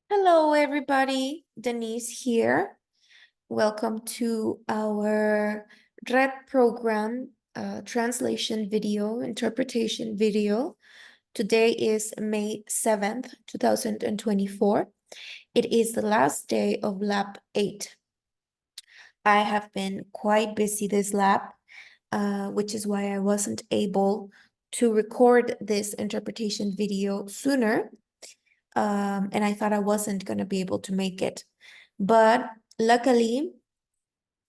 Hello, everybody. Denise here. Welcome to our RED program translation video, interpretation video. Today is May 7th, 2024. It is the last day of Lab 8. I have been quite busy this lab, which is why I wasn't able to record this interpretation video sooner. And I thought I wasn't going to be able to make it. But luckily,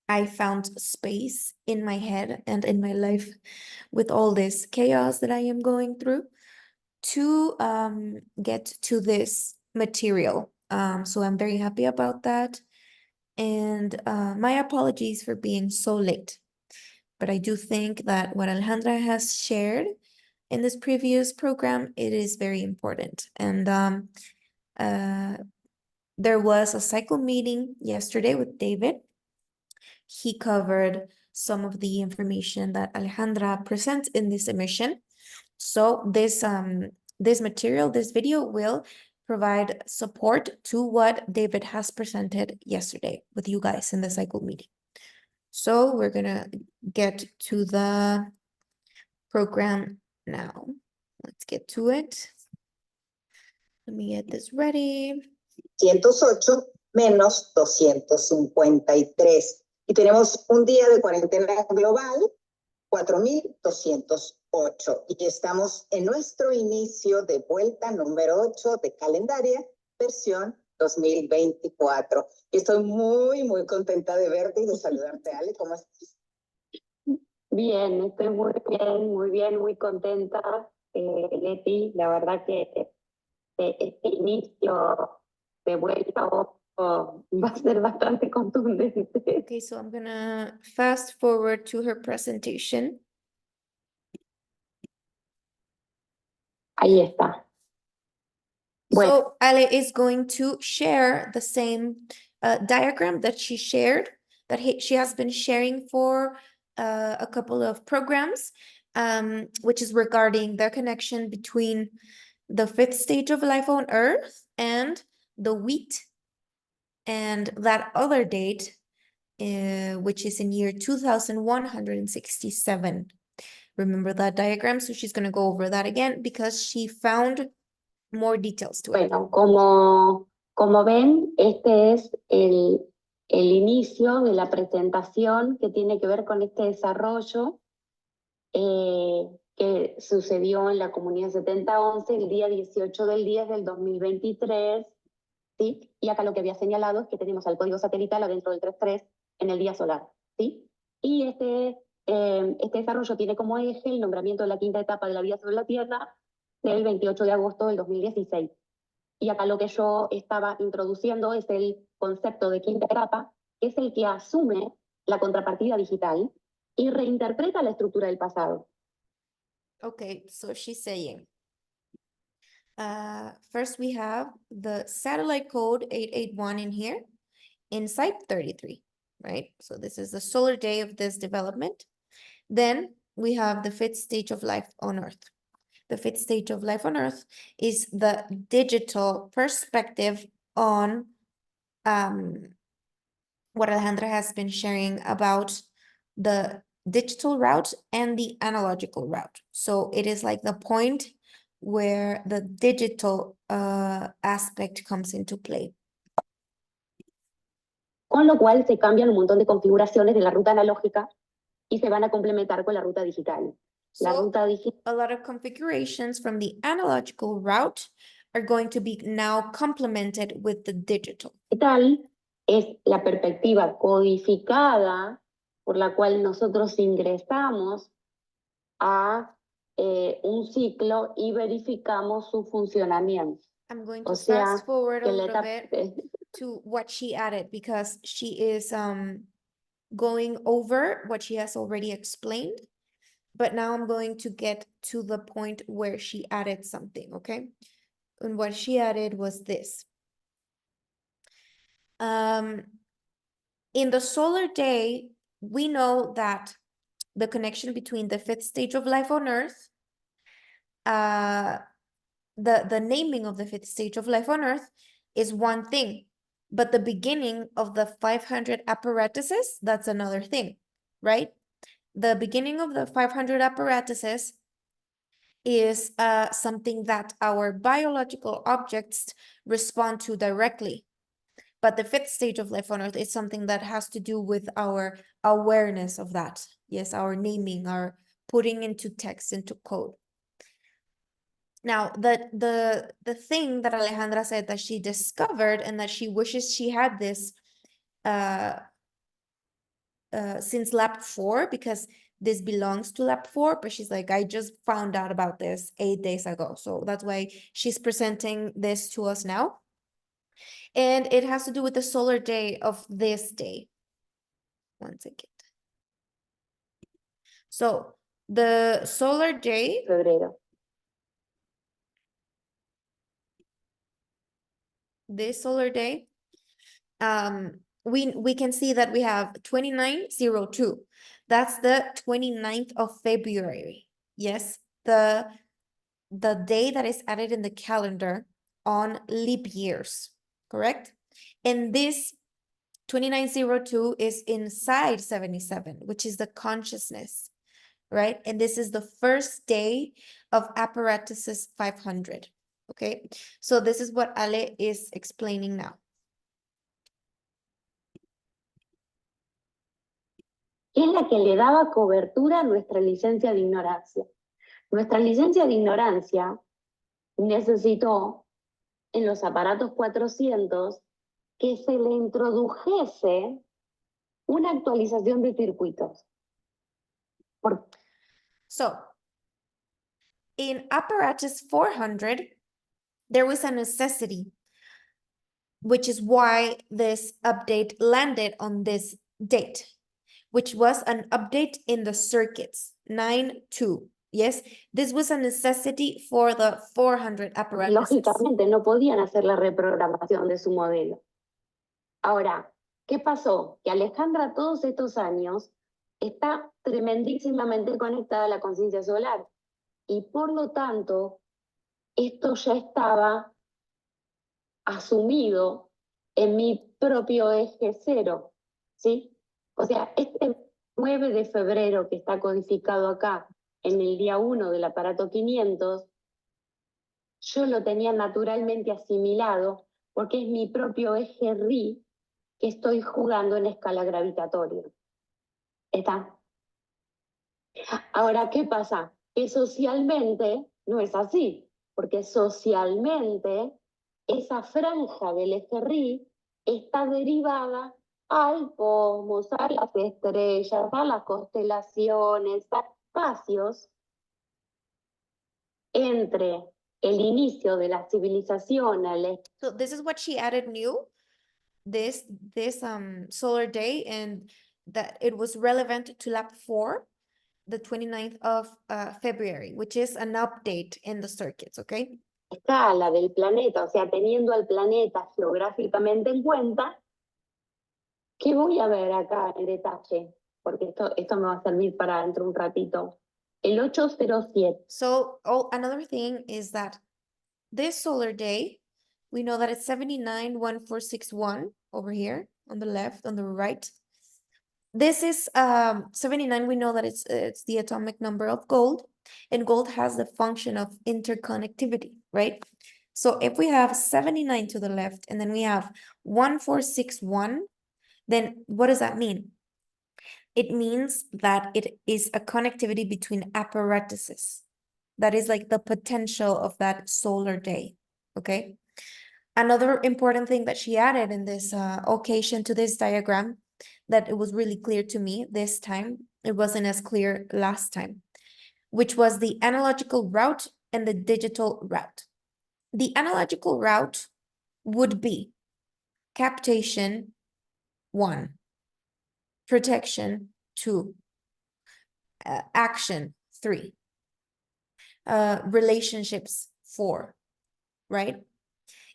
I found space in my head and in my life with all this chaos that I am going through to get to this material. So I'm very happy about that. And my apologies for being so late. But I do think that what Alejandra has shared in this previous program, it is very important. And there was a cycle meeting yesterday with David. He covered some of the information that Alejandra presents in this emission. So this material, this video will provide support to what David has presented yesterday with you guys in the cycle meeting. So we're gonna get to the program now. Let's get to it. Let me get this ready. 108 menos 253. Y tenemos un día de cuarentena global, 4.208. Y estamos en nuestro inicio de vuelta número 8 de calendaria, versión 2024. Y estoy muy contenta de verte y de saludarte, Ale. ¿Cómo estás? Bien, estoy muy bien, muy contenta, Leti. La verdad que este inicio de vuelta va a ser bastante contundente. Okay, so I'm gonna fast forward to her presentation. Ahí está. Bueno. So Ale is going to share the same diagram that she shared, that she has been sharing for a couple of programs, which is regarding the connection between the 5th stage of life on Earth and the wheat, and that other date, which is in year 2167. Remember that diagram? So she's going to go over that again because she found more details to it. Bueno, como ven, este es el inicio de la presentación que tiene que ver con este desarrollo que sucedió en la Comunidad 7011 el día 18 del 10 del 2023, ¿sí? Y acá lo que había señalado es que tenemos al código satelital adentro del 33 en el día solar, ¿sí? Y este desarrollo tiene como eje el nombramiento de la quinta etapa de la vida sobre la Tierra del 28 de agosto del 2016. Y acá lo que yo estaba introduciendo es el concepto de quinta etapa, que es el que asume la contrapartida digital y reinterpreta la estructura del pasado. Okay, so she's saying, first we have the satellite code 881 in here, inside 33, right? So this is the solar day of this development. Then we have the 5th stage of life on Earth. The 5th stage of life on Earth is the digital perspective on what Alejandra has been sharing about the digital route and the analogical route. So it is like the point where the digital aspect comes into play. Con lo cual se cambian un montón de configuraciones de la ruta analógica y se van a complementar con la ruta digital. La ruta digital. A lot of configurations from the analogical route are going to be now complemented with the digital. Digital es la perspectiva codificada por la cual nosotros ingresamos a un ciclo y verificamos su funcionamiento. I'm going to fast forward a little bit to what she added because she is going over what she has already explained. But now I'm going to get to the point where she added something, okay? And what she added was this. In the solar day, we know that the connection between the 5th stage of life on Earth, the naming of the 5th stage of life on Earth is one thing, but the beginning of the 500 apparatuses, that's another thing, right? The beginning of the 500 apparatuses is something that our biological objects respond to directly. But the fifth stage of life on Earth is something that has to do with our awareness of that. Yes, our naming, our putting into text, into code. Now, the thing that Alejandra said that she discovered and that she wishes she had this since lab 4, because this belongs to lab 4, but she's like, I just found out about this 8 days ago. So that's why she's presenting this to us now. And it has to do with the solar day of this day. One second. So the solar day, Febrero. this solar day, we can see that we have 2902. That's the 29th of February. Yes, the day that is added in the calendar on leap years, correct? And this 2902 is inside 77, which is the consciousness, right? And this is the first day of apparatuses 500, okay? So this is what Ale is explaining now. Es la que le daba cobertura a nuestra licencia de ignorancia. Nuestra licencia de ignorancia necesitó en los aparatos 400 que se le introdujese una actualización de circuitos. So in apparatus 400, there was a necessity, which is why this update landed on this date, which was an update in the circuits, 9.2. Yes, this was a necessity for the 400 apparatuses. Lógicamente no podían hacer la reprogramación de su modelo. Ahora, ¿qué pasó? Que Alejandra todos estos años está tremendísimamente conectada a la conciencia solar y por lo tanto esto ya estaba asumido en mi propio eje 0, ¿sí? O sea, este 9 de febrero que está codificado acá en el día 1 del aparato 500, yo lo tenía naturalmente asimilado porque es mi propio eje RI que estoy jugando en escala gravitatoria. ¿Está? Ahora, ¿qué pasa? Que socialmente no es así, porque socialmente esa franja del eje RI está derivada al cosmos, a las estrellas, a las constelaciones, a espacios entre el inicio de la civilización, So this is what she added new, this solar day, and that it was relevant to lab 4, the 29th of February, which is an update in the circuits, okay? escala del planeta, o sea, teniendo al planeta geográficamente en cuenta, ¿qué voy a ver acá en detalle? Porque esto me va a servir para dentro de un ratito. El 807. So another thing is that this solar day, we know that it's 791461 over here on the left, on the right. This is 79, we know that it's the atomic number of gold, and gold has the function of interconnectivity, right? So if we have 79 to the left and then we have 1461, then what does that mean? It means that it is a connectivity between apparatuses. That is like the potential of that solar day, okay? Another important thing that she added in this occasion to this diagram, that it was really clear to me this time, it wasn't as clear last time, which was the analogical route and the digital route. The analogical route would be captation 1, protection 2, action 3, relationships 4, right?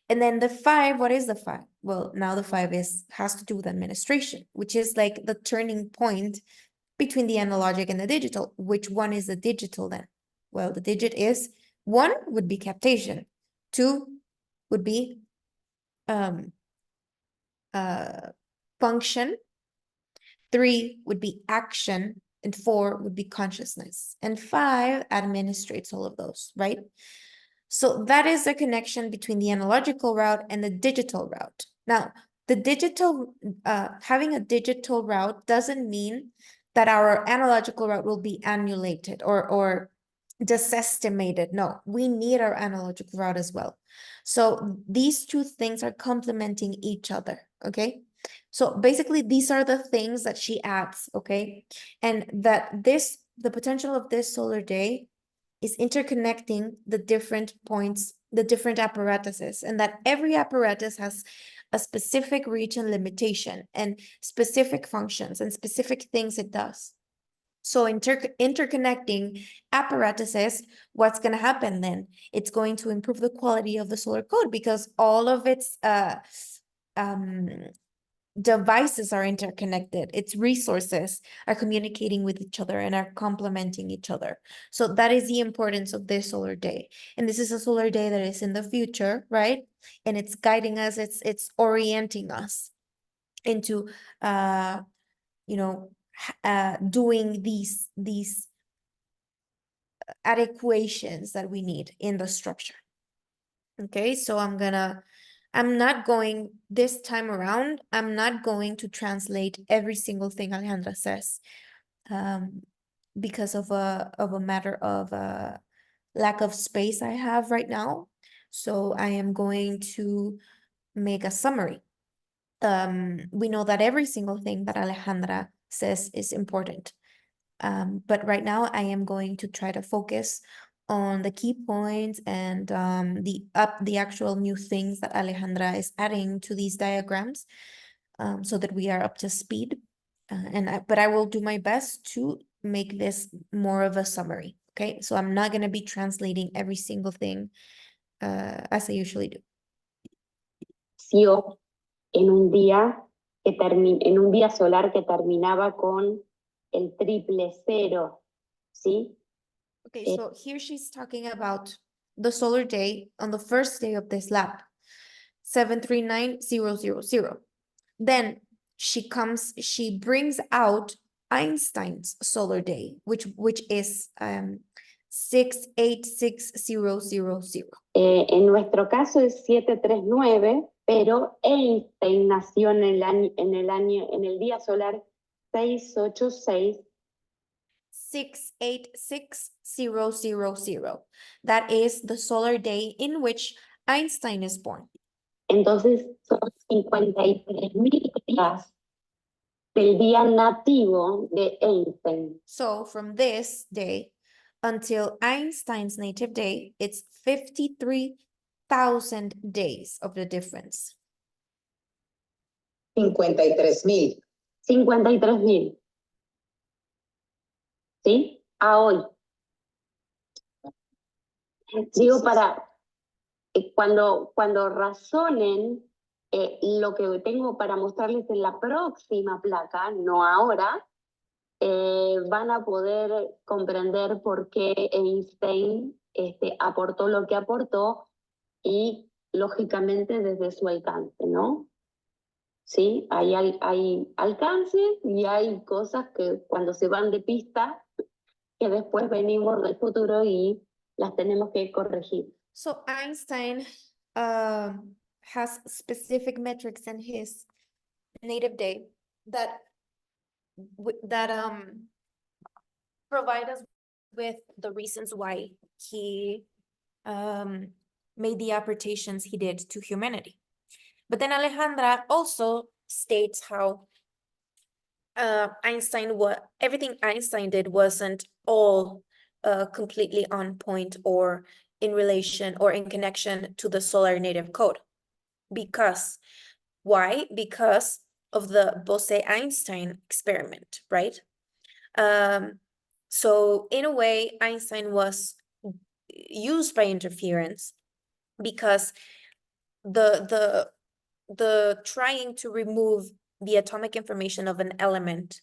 And then the 5, what is the 5? Well, now the 5 has to do with administration, which is like the turning point between the analogic and the digital. Which one is the digital then? Well, the digit is 1 would be captation, 2 would be um, function, 3 would be action, and 4 would be consciousness, and 5 administrates all of those, right? So that is the connection between the analogical route and the digital route. Now, the digital, having a digital route doesn't mean that our analogical route will be annulated or disestimated. No, we need our analogical route as well. So these two things are complementing each other, okay? So basically, these are the things that she adds, okay? And that the potential of this solar day is interconnecting the different points, the different apparatuses, and that every apparatus has a specific reach and limitation and specific functions and specific things it does. So interconnecting apparatuses, what's going to happen then? It's going to improve the quality of the solar code because all of its devices are interconnected. Its resources are communicating with each other and are complementing each other. So that is the importance of this solar day. And this is a solar day that is in the future, right? And it's guiding us, it's orienting us into doing these adequations that we need in the structure. Okay, so I'm not going this time around, I'm not going to translate every single thing Alejandra says because of a matter of lack of space I have right now. So I am going to make a summary. We know that every single thing that Alejandra says is important. But right now I am going to try to focus on the key points and the actual new things that Alejandra is adding to these diagrams so that we are up to speed. But I will do my best to make this more of a summary. Okay, so I'm not going to be translating every single thing as I usually do. En un día en un día solar que terminaba con el 000, ¿sí? Okay, so here she's talking about the solar day on the first day of this lab, 739000. Then she brings out Einstein's solar day, which is 686000. En nuestro caso es 739, pero Einstein nació en el día solar 686. 686000. That is the solar day in which Einstein is born. Entonces son 53.000 días del día nativo de Einstein. So from this day until Einstein's native day, it's 53,000 days of the difference. 53,000. 53.000. ¿Sí? A hoy. Digo, para cuando razonen lo que tengo para mostrarles en la próxima placa, no ahora, van a poder comprender por qué Einstein aportó lo que aportó y lógicamente desde su alcance, ¿no? Sí, hay alcance y hay cosas que cuando se van de pista, que después venimos del futuro y las tenemos que corregir. So Einstein has specific metrics in his native day that provide us with the reasons why he made the apportations he did to humanity. But then Alejandra also states how everything Einstein did wasn't all completely on point or in relation or in connection to the solar native code. Because, why? Because of the Bose-Einstein experiment, right? So in a way, Einstein was used by interference because the trying to remove the atomic information of an element,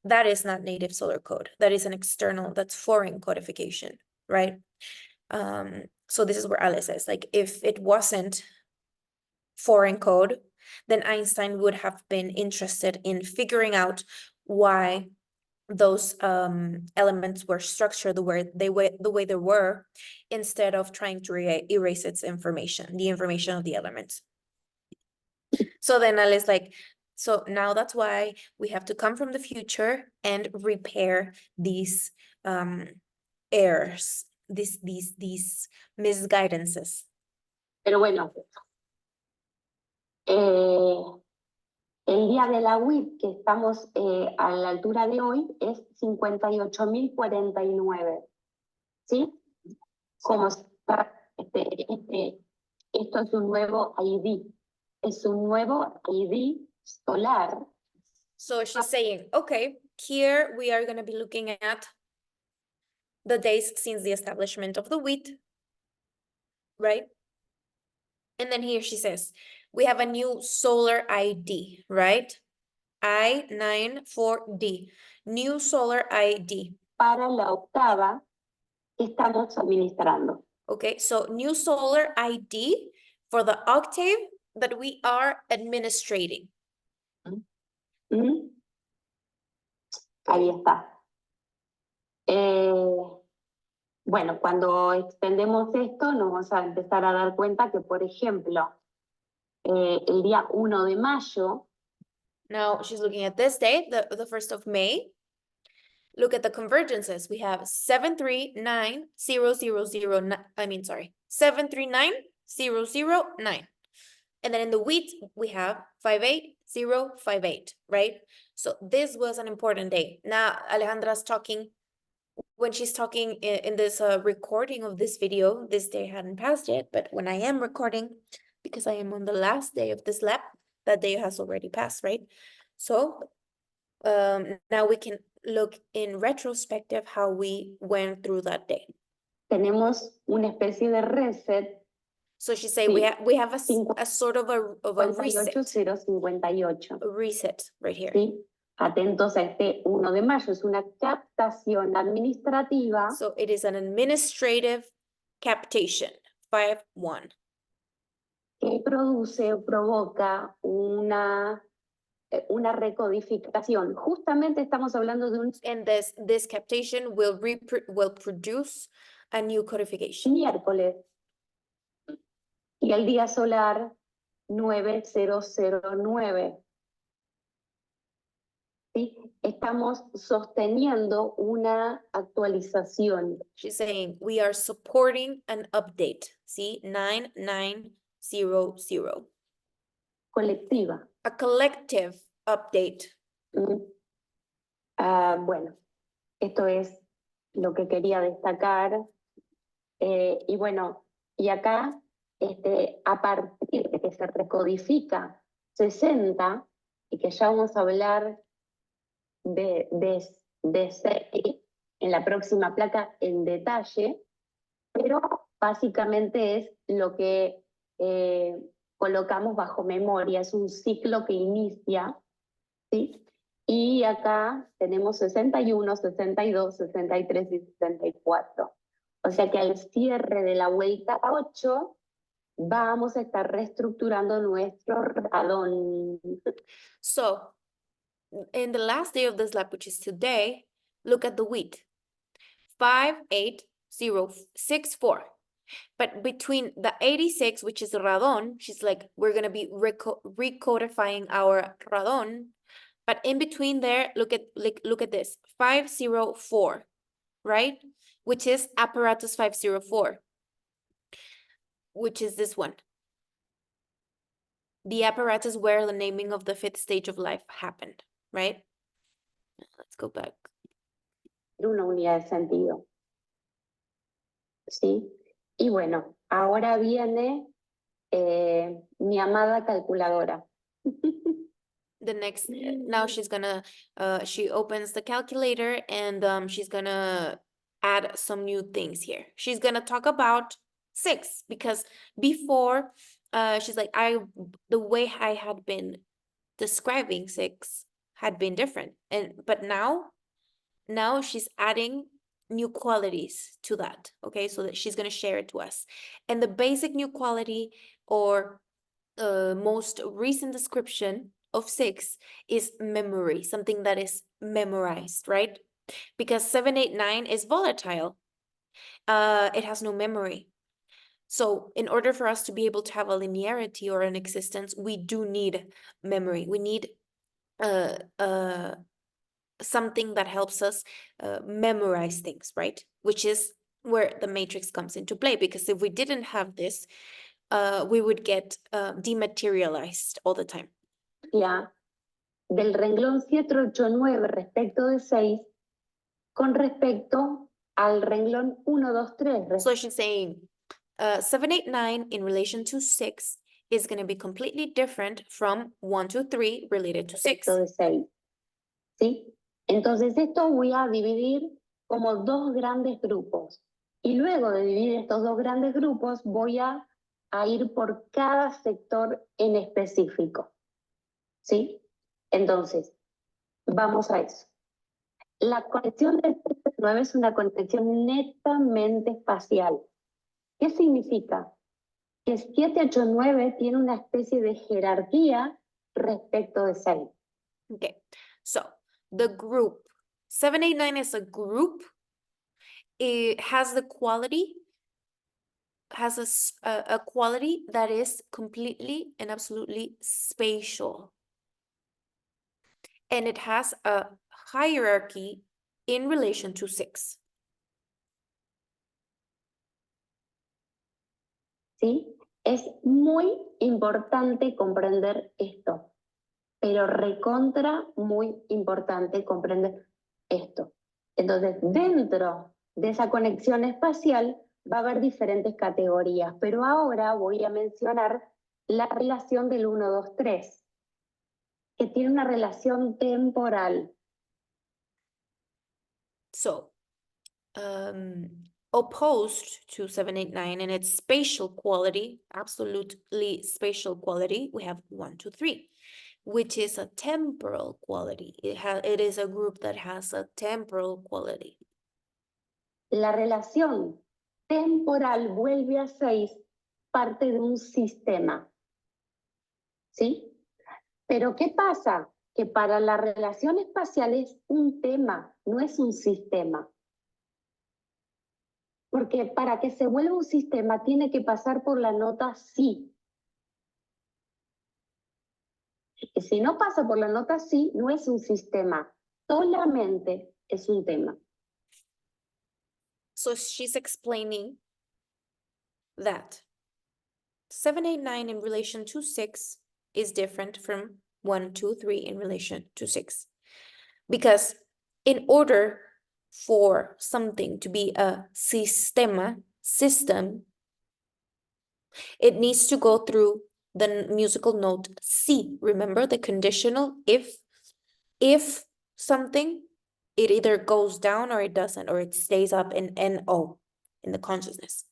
that is not native solar code. That is an external, that's foreign codification, right? So this is where Ale says, like, if it wasn't foreign code, then Einstein would have been interested in figuring out why those elements were structured the way they were, instead of trying to erase its information, the information of the elements. So then Alice like, so now that's why we have to come from the future and repair these errors, these misguidances. Pero bueno, el día de la WIT que estamos a la altura de hoy es 58.049, ¿sí? Como está, esto es un nuevo ID, es un nuevo ID solar. So she's saying, okay, here we are going to be looking at the days since the establishment of the WIT, right? And then here she says, we have a new solar ID, right? I94D, new solar ID. Para la octava que estamos administrando. Okay, so new solar ID for the octave that we are administrating. ¿Mm? Ahí está. Bueno, cuando extendemos esto, nos vamos a empezar a dar cuenta que, por ejemplo, el día 1 de mayo. Now she's looking at this day, the 1st of May. Look at the convergences. We have 739,009. I mean, sorry, 739,009. And then in the WIT, we have 58058, right? So this was an important day. Now, Alejandra's talking, when she's talking in this recording of this video, this day hadn't passed yet, but when I am recording, because I am on the last day of this lab, that day has already passed, right? So now we can look in retrospective how we went through that day. Tenemos una especie de reset. So she's saying Sí. we have a sort of a reset. 58058. A reset right here. ¿Sí? Atentos a este 1 de mayo, es una captación administrativa. So it is an administrative captation, 5-1. Que produce o provoca una recodificación. Justamente estamos hablando de un And this captation will produce a new codification. miércoles. Y el día solar 9009. ¿Sí? Estamos sosteniendo una actualización. She's saying we are supporting an update. See, 9900. Colectiva. A collective update. Bueno, esto es lo que quería destacar. Y bueno, y acá, a partir de que se recodifica 60, y que ya vamos a hablar de serie en la próxima placa en detalle, pero básicamente es lo que colocamos bajo memoria, es un ciclo que inicia, ¿sí? Y acá tenemos 61, 62, 63 y 64. O sea que al cierre de la vuelta 8 vamos a estar reestructurando nuestro radón. So, in the last day of this lab, which is today, look at the WIT. 58064. But between the 86, which is radon, she's like, we're going to be recodifying our radon. But in between there, look at this, 504, right? Which is apparatus 504, which is this one. The apparatus where the naming of the 5th stage of life happened, right? Let's go back. Una unidad de sentido. ¿Sí? Y bueno, ahora viene mi amada calculadora. The next, now she's gonna, she opens the calculator and she's gonna add some new things here. She's gonna talk about 6 because before, she's like, the way I had been describing 6 had been different, but now she's adding new qualities to that, okay? So that she's gonna share it to us. And the basic new quality or most recent description of 6 is memory, something that is memorized, right? Because 7, 8, 9 is volatile. It has no memory. So in order for us to be able to have a linearity or an existence, we do need memory. We need something that helps us memorize things, right? Which is where the matrix comes into play, because if we didn't have this, we would get dematerialized all the time. Ya, del renglón 789 respecto de 6 con respecto al renglón 1, 2, 3 So she's saying 7, 8, 9 in relation to 6 is going to be completely different from 1, 2, 3 related to 6. respecto de 6. ¿Sí? Entonces esto voy a dividir como dos grandes grupos. Y luego de dividir estos dos grandes grupos voy a ir por cada sector en específico. ¿Sí? Entonces, vamos a eso. La conexión del 9 es una conexión netamente espacial. ¿Qué significa? Que 789 tiene una especie de jerarquía respecto de 6. Okay, so the group 7, 8, 9 is a group. It has the quality, has a quality that is completely and absolutely spatial. And it has a hierarchy in relation to 6. ¿Sí? Es muy importante comprender esto, pero recontra muy importante comprender esto. Entonces, dentro de esa conexión espacial va a haber diferentes categorías, pero ahora voy a mencionar la relación del 1, 2, 3, que tiene una relación temporal. So, opposed to 7, 8, 9 in its spatial quality, absolutely spatial quality, we have 1, 2, 3, which is a temporal quality. It is a group that has a temporal quality. La relación temporal vuelve a 6 parte de un sistema. ¿Sí? Pero ¿qué pasa? Que para la relación espacial es un tema, no es un sistema. Porque para que se vuelva un sistema tiene que pasar por la nota sí. Y si no pasa por la nota sí, no es un sistema, solamente es un tema. So she's explaining that 7, 8, 9 in relation to 6 is different from 1, 2, 3 in relation to 6. Because in order for something to be a system, it needs to go through the musical note C. Remember the conditional if something, it either goes down or it doesn't, or it stays up in NO, in the consciousness.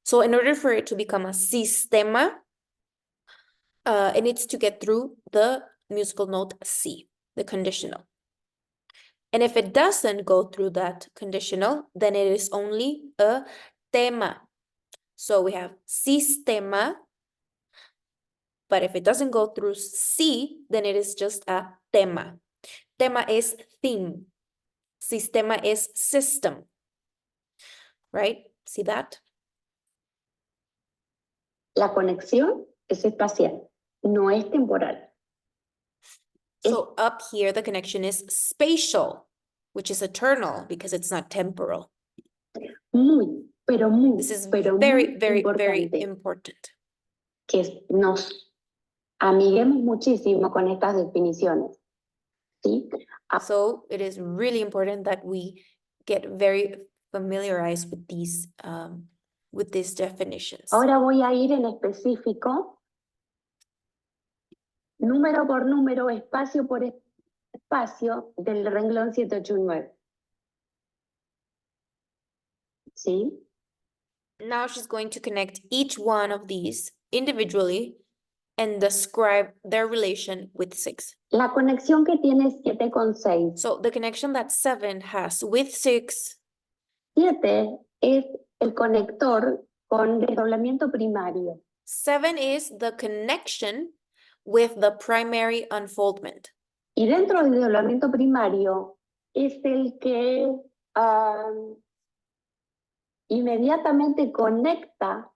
So in order for it to become a sistema, it needs to get through the musical note C, the conditional. And if it doesn't go through that conditional, then it is only a tema. So we have sistema, but if it doesn't go through C, then it is just a tema. Tema is theme. Sistema is system. Right? See that? La conexión es espacial, no es temporal. So up here, the connection is spatial, which is eternal because it's not temporal. Muy, pero muy, This is pero very, muy very, importante. very important. Que nos amiguemos muchísimo con estas definiciones. ¿Sí? So it is really important that we get very familiarized with these definitions. Ahora voy a ir en específico, número por número, espacio por espacio del renglón 789. ¿Sí? Now she's going to connect each one of these individually and describe their relation with 6. La conexión que tiene 7 con 6. So the connection that 7 has with 6. 7 es el conector con desdoblamiento primario. 7 is the connection with the primary unfoldment. Y dentro del desdoblamiento primario es el que inmediatamente conecta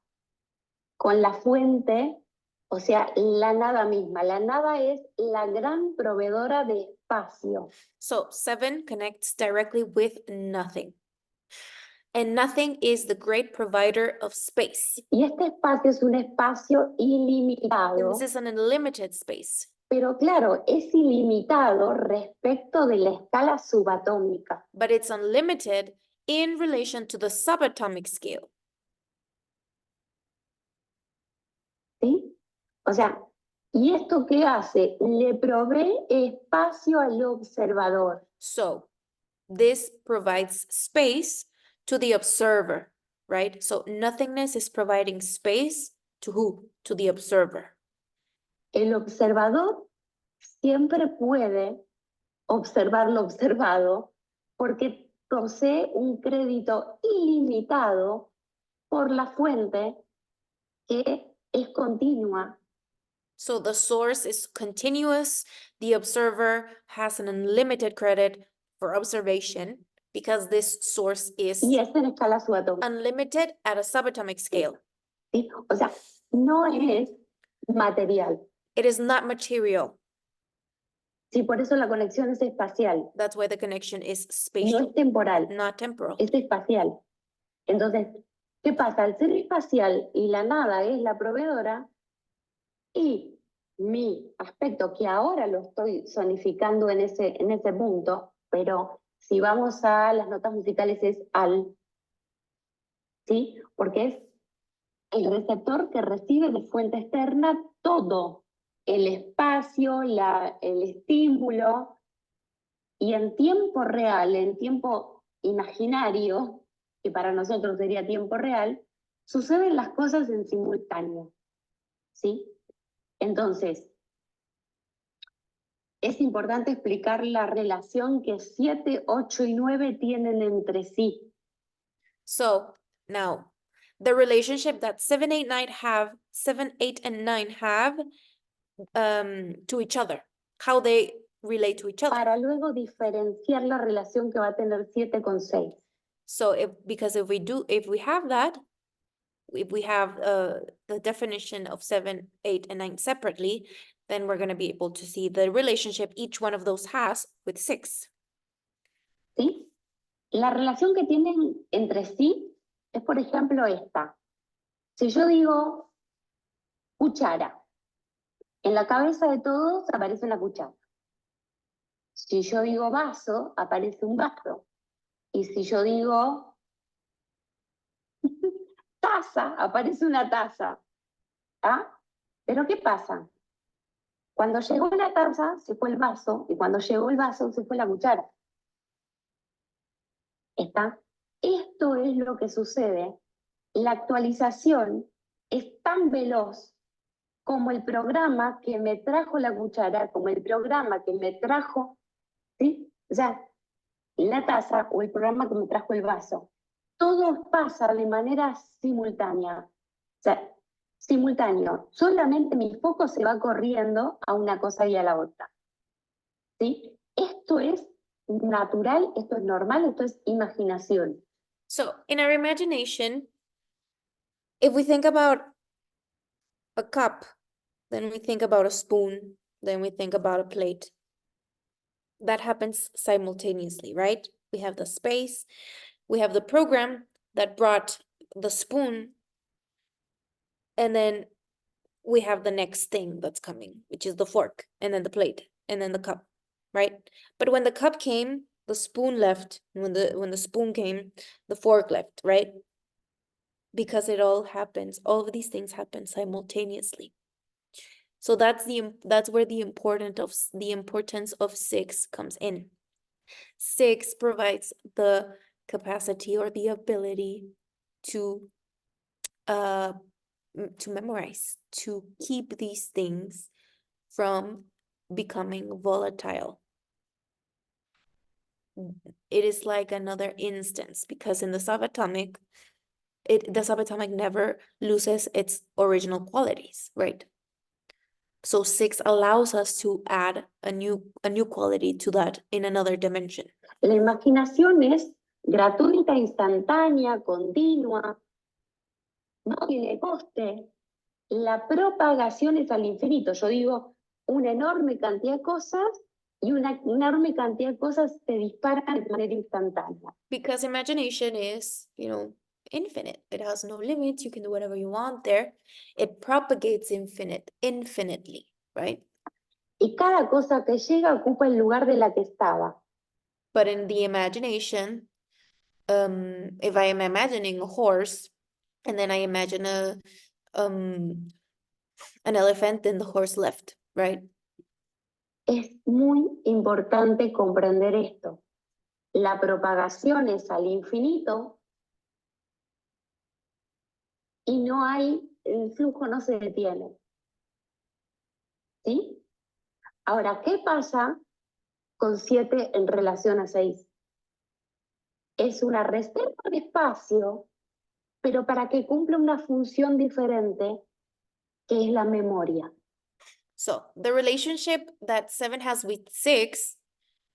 con la fuente, o sea, la nada misma. La nada es la gran proveedora de espacio. So 7 connects directly with nothing. And nothing is the great provider of space. Y este espacio es un espacio And ilimitado, this is an unlimited space. pero claro, es ilimitado respecto de la escala subatómica. But it's unlimited in relation to the subatomic scale. ¿Sí? O sea, ¿y esto qué hace? Le provee espacio al observador. So this provides space to the observer, right? So nothingness is providing space to who? To the observer. El observador siempre puede observar lo observado porque posee un crédito ilimitado por la fuente que es continua. So the source is continuous. The observer has an unlimited credit for observation because this source is Y es en escala subatómica. unlimited at a subatomic scale. ¿Sí? O sea, no es material. It is not material. Sí, por eso la conexión es espacial, That's why the connection is no spatial, es temporal, not temporal. es espacial. Entonces, ¿qué pasa? Al ser espacial y la nada es la proveedora, y mi aspecto, que ahora lo estoy zonificando en ese punto, pero si vamos a las notas musicales es al, ¿sí? Porque es el receptor que recibe de fuente externa todo, el espacio, el estímulo, y en tiempo real, en tiempo imaginario, que para nosotros sería tiempo real, suceden las cosas en simultáneo, ¿sí? Entonces, es importante explicar la relación que 7, 8 y 9 tienen entre sí. So now the relationship that 7, 8, 9 have, 7, 8, and 9 have to each other, how they relate to each other. Para luego diferenciar la relación que va a tener 7 con 6. So because if we have that, if we have the definition of 7, 8, and 9 separately, then we're going to be able to see the relationship each one of those has with 6. ¿Sí? La relación que tienen entre sí es, por ejemplo, esta. Si yo digo cuchara, en la cabeza de todos aparece una cuchara. Si yo digo vaso, aparece un vaso. Y si yo digo taza, aparece una taza. ¿Ah? Pero ¿qué pasa? Cuando llegó la taza, se fue el vaso, y cuando llegó el vaso, se fue la cuchara. ¿Está? Esto es lo que sucede. La actualización es tan veloz como el programa que me trajo la cuchara, como el programa que me trajo, ¿sí? O sea, la taza o el programa que me trajo el vaso. Todo pasa de manera simultánea. O sea, simultáneo. Solamente mi foco se va corriendo a una cosa y a la otra. ¿Sí? Esto es natural, esto es normal, esto es imaginación. So in our imagination, if we think about a cup, then we think about a spoon, then we think about a plate. That happens simultaneously, right? We have the space, we have the program that brought the spoon, and then we have the next thing that's coming, which is the fork, and then the plate, and then the cup, right? But when the cup came, the spoon left. When the spoon came, the fork left, right? Because it all happens, all of these things happen simultaneously. So that's where the importance of 6 comes in. 6 provides the capacity or the ability to memorize, to keep these things from becoming volatile. It is like another instance because in the subatomic, The subatomic never loses its original qualities, right? So 6 allows us to add a new quality to that in another dimension. La imaginación es gratuita, instantánea, continua, no tiene coste. La propagación es al infinito. Yo digo una enorme cantidad de cosas y una enorme cantidad de cosas se disparan de manera instantánea. Because imagination is, infinite. It has no limits. You can do whatever you want there. It propagates infinitely, right? Y cada cosa que llega ocupa el lugar de la que estaba. But in the imagination, if I am imagining a horse and then I imagine an elephant, then the horse left, right? Es muy importante comprender esto. La propagación es al infinito y no hay, el flujo no se detiene. ¿Sí? Ahora, ¿qué pasa con 7 en relación a 6? Es una reserva de espacio, pero para que cumpla una función diferente, que es la memoria. So the relationship that 7 has with 6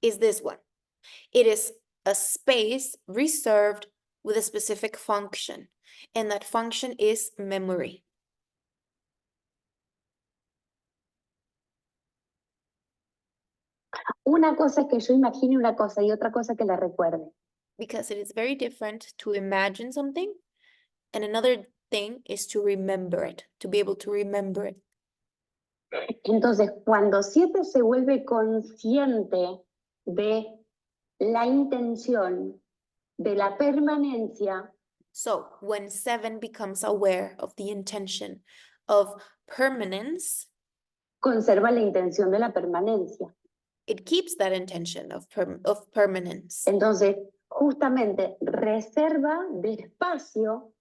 is this one. It is a space reserved with a specific function, and that function is memory. Una cosa es que yo imagine una cosa y otra cosa que la recuerde. Because it is very different to imagine something, and another thing is to remember it, to be able to remember it. Entonces, cuando 7 se vuelve consciente de la intención, de la permanencia, So when 7 becomes aware of the intention of permanence, conserva la intención de la permanencia. it keeps that intention of permanence. Entonces, justamente reserva de espacio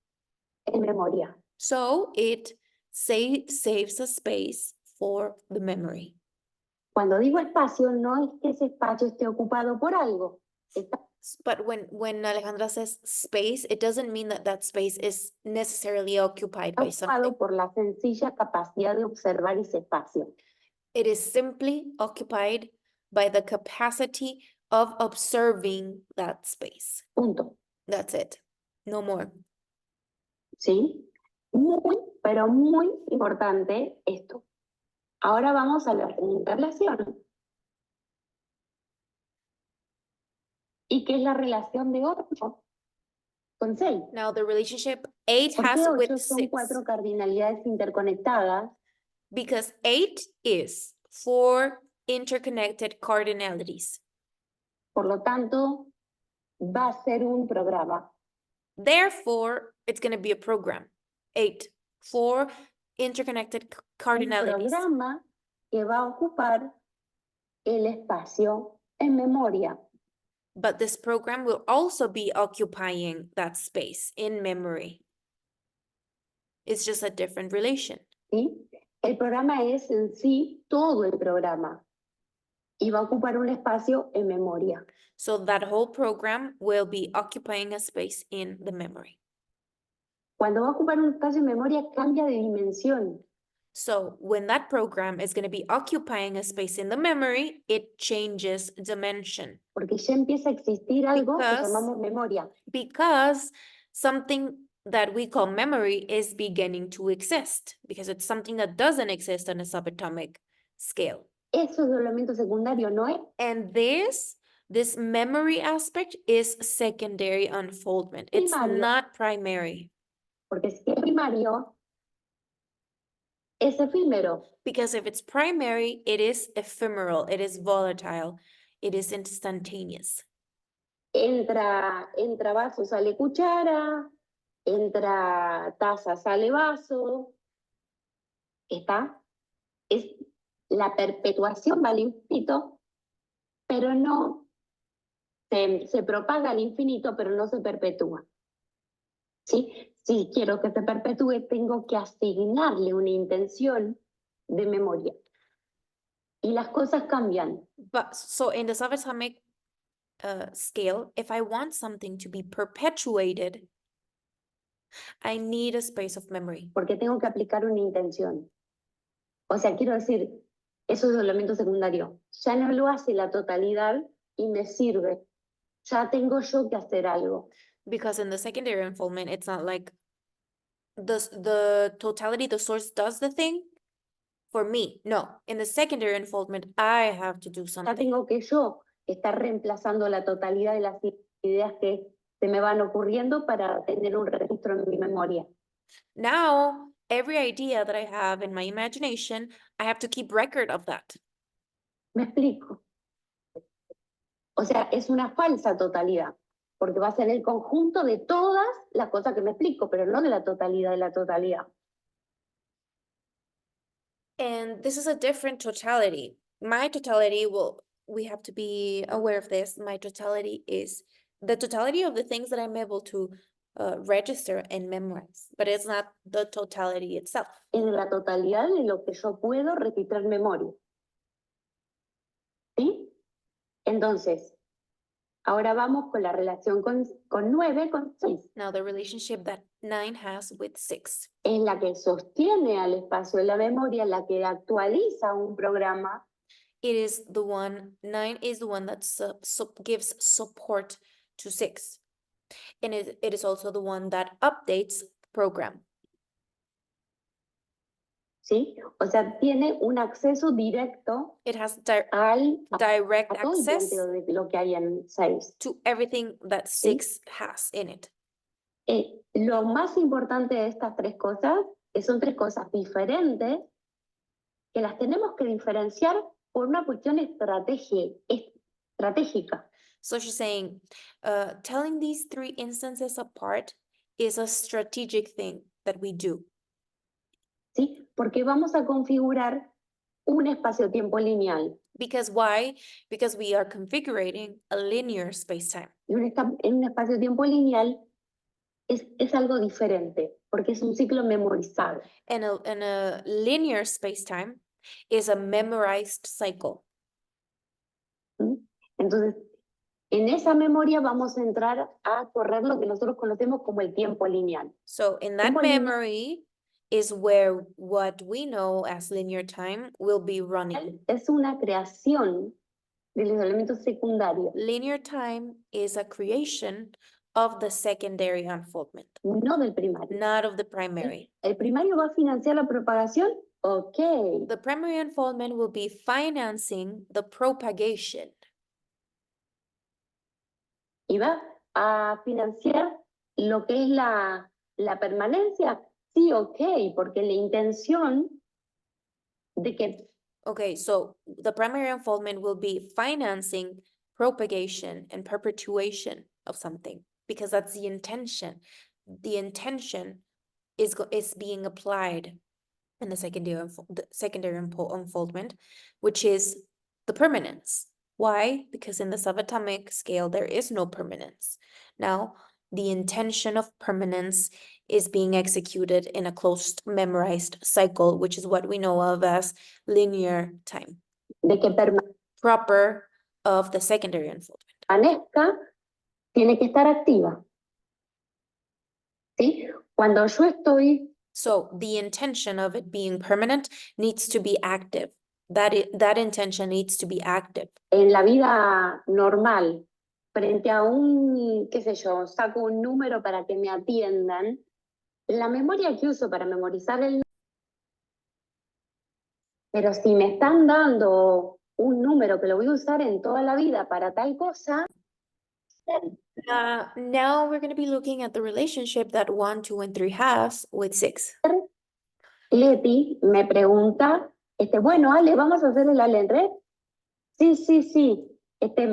en memoria. So it saves a space for the memory. Cuando digo espacio, no es que ese espacio esté ocupado por algo. Está But when Alejandra says space, it doesn't mean that that space is necessarily occupied by something. ocupado por la sencilla capacidad de observar ese espacio. It is simply occupied by the capacity of observing that space. Punto. That's it. No more. ¿Sí? Muy, pero muy importante esto. Ahora vamos a la segunda relación. ¿Y qué es la relación de 8 con 6? Now the relationship 8 ¿Por qué has 8 with son 6. 4 cardinalidades interconectadas? Because 8 is 4 interconnected cardinalities. Por lo tanto, va a ser un programa. Therefore, it's going to be a program. 8, 4 interconnected Un cardinalities. programa que va a ocupar el espacio en memoria. But this program will also be occupying that space in memory. It's just a different relation. ¿Sí? El programa es en sí todo el programa y va a ocupar un espacio en memoria. So that whole program will be occupying a space in the memory. Cuando va a ocupar un espacio en memoria, cambia de dimensión. So when that program is going to be occupying a space in the memory, it changes dimension Porque ya empieza a existir algo que Because- llamamos memoria. because something that we call memory is beginning to exist because it's something that doesn't exist on a subatomic scale. Eso es de elemento secundario, ¿no es? And this memory aspect is secondary unfoldment. It's Primario. not primary Porque si es primario, es efímero. because if it's primary, it is ephemeral, it is volatile, it is instantaneous. Entra vaso, sale cuchara. Entra taza, sale vaso. ¿Está? Es la perpetuación va al infinito, pero no se propaga al infinito, pero no se perpetúa. ¿Sí? Si quiero que se perpetúe, tengo que asignarle una intención de memoria. Y las cosas cambian. But so in the subatomic scale, if I want something to be perpetuated, I need a space of memory porque tengo que aplicar una intención. O sea, quiero decir, eso es el elemento secundario. Ya no lo hace la totalidad y me sirve. Ya tengo yo que hacer algo. because in the secondary unfoldment, it's not like the totality, the source does the thing for me. No, in the secondary unfoldment, I have to do Ya something. tengo que yo estar reemplazando la totalidad de las ideas que se me van ocurriendo para tener un registro en mi memoria. Now, every idea that I have in my imagination, I have to keep record of that. ¿Me explico? O sea, es una falsa totalidad, porque va a ser el conjunto de todas las cosas que me explico, pero no de la totalidad de la totalidad. And this is a different totality. My totality we have to be aware of this. My totality is the totality of the things that I'm able to register and memorize, but it's not the totality itself. Es de la totalidad de lo que yo puedo registrar en memoria. ¿Sí? Entonces, ahora vamos con la relación con 9, con 6. Now, the relationship that 9 has with 6. Es la que sostiene al espacio de la memoria, la que actualiza un programa. It is the one, 9 is the one that gives support to 6. And it is also the one that updates program. ¿Sí? O sea, tiene un acceso directo It has direct a todo el access planteo de lo que hay en 6. to everything that 6 has in it. Lo más importante de estas 3 cosas, que son 3 cosas diferentes, que las tenemos que diferenciar por una cuestión estratégica. So she's saying, telling these 3 instances apart is a strategic thing that we do. ¿Sí? Porque vamos a configurar un espacio-tiempo lineal. Because why? Because we are configuring a linear space-time. Y en un espacio-tiempo lineal es algo diferente, porque es un ciclo memorizado. And a linear space-time is a memorized cycle. ¿Sí? Entonces, en esa memoria vamos a entrar a correr lo que nosotros conocemos como el tiempo lineal. So in that Tiempo lineal memory is where what we know as linear time will be running. es una creación de los elementos secundarios, Linear time is a creation of the secondary unfoldment, no del primario. not of the primary. ¿El primario va a financiar la propagación? Ok. The primary unfoldment will be financing the propagation. ¿Y va a financiar lo que es la permanencia? Sí, ok, porque la intención de que Okay, so the primary unfoldment will be financing propagation and perpetuation of something because that's the intention. The intention is being applied in the secondary unfoldment, which is the permanence. Why? Because in the subatomic scale, there is no permanence. Now, the intention of permanence is being executed in a closed memorized cycle, which is what we know of as linear time, de que proper of the secondary unfoldment. permanezca, tiene que estar activa. ¿Sí? Cuando yo estoy So the intention of it being permanent needs to be active. That intention needs to be active. en la vida normal, frente a un, qué sé yo, saco un número para que me atiendan, la memoria que uso para memorizar el... Pero si me están dando un número que lo voy a usar en toda la vida para tal cosa... Now we're going to be looking at the relationship that 1, 2, and 3 has with 6. Leti me pregunta, bueno, Ale, ¿vamos a hacer el Ale en red? Sí, sí, sí.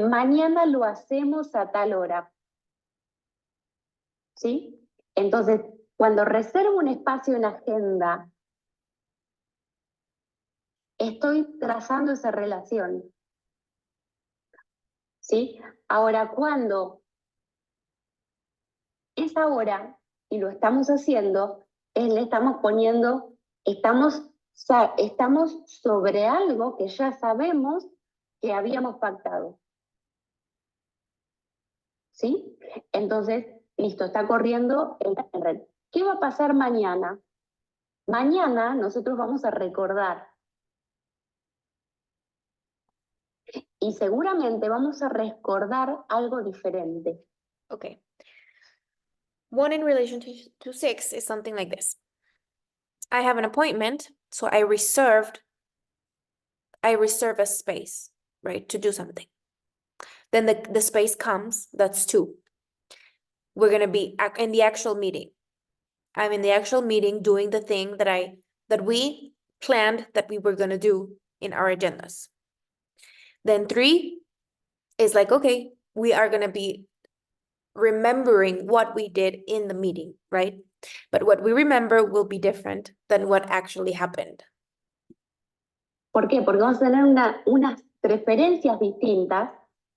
Mañana lo hacemos a tal hora. ¿Sí? Entonces, cuando reservo un espacio en agenda, estoy trazando esa relación. ¿Sí? Ahora, cuando es ahora y lo estamos haciendo, le estamos poniendo, estamos sobre algo que ya sabemos que habíamos pactado. ¿Sí? Entonces, listo, está corriendo en red. ¿qué va a pasar mañana? Mañana nosotros vamos a recordar. Y seguramente vamos a recordar algo diferente. Okay. 1 in relation to 6 is something like this. I have an appointment, so I reserve a space, right, to do something. Then the space comes, that's 2. We're gonna be in the actual meeting. I'm in the actual meeting doing the thing that we planned that we were gonna do in our agendas. Then 3 is like, okay, we are gonna be remembering what we did in the meeting, right? But what we remember will be different than what actually happened. ¿Por qué? Porque vamos a tener unas preferencias distintas,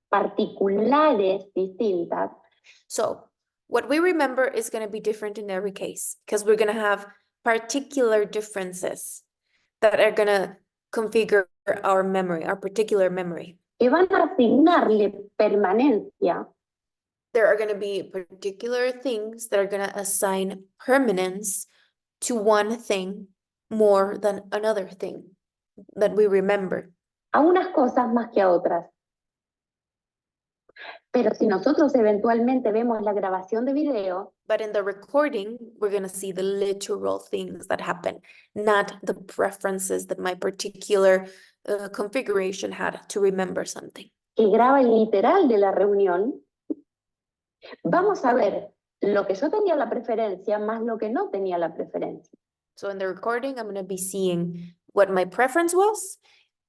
particulares distintas. So what we remember is going to be different in every case because we're going to have particular differences that are going to configure our memory, our particular memory. Que van a asignarle permanencia There are going to be particular things that are going to assign permanence to one thing more than another thing that we remember. a unas cosas más que a otras. Pero si nosotros eventualmente vemos la grabación de video, But in the recording, we're going to see the literal things that happen, not the preferences that my particular configuration had to remember something. que graba el literal de la reunión, vamos a ver lo que yo tenía la preferencia más lo que no tenía la preferencia. So in the recording, I'm going to be seeing what my preference was,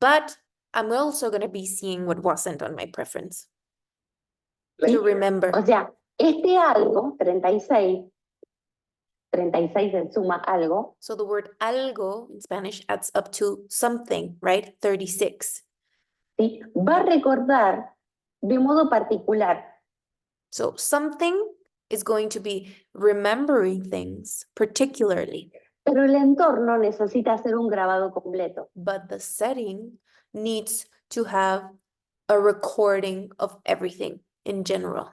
but I'm also going to be seeing what wasn't on my preference. ¿Sí? To remember. O sea, este algo, 36 se suma algo, So the word algo in Spanish adds up to something, right? 36. ¿sí? Va a recordar de modo particular. So something is going to be remembering things particularly. Pero el entorno necesita hacer un grabado completo. But the setting needs to have a recording of everything in general.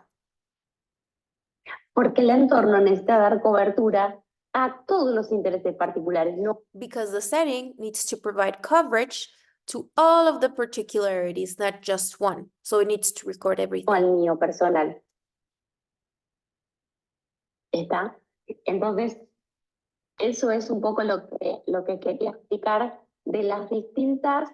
Porque el entorno necesita dar cobertura a todos los intereses particulares, no Because the setting needs to provide coverage to all of the particularities, not just one. So it needs to record everything. al mío personal. ¿Está? Entonces, eso es un poco lo que quería explicar de las distintas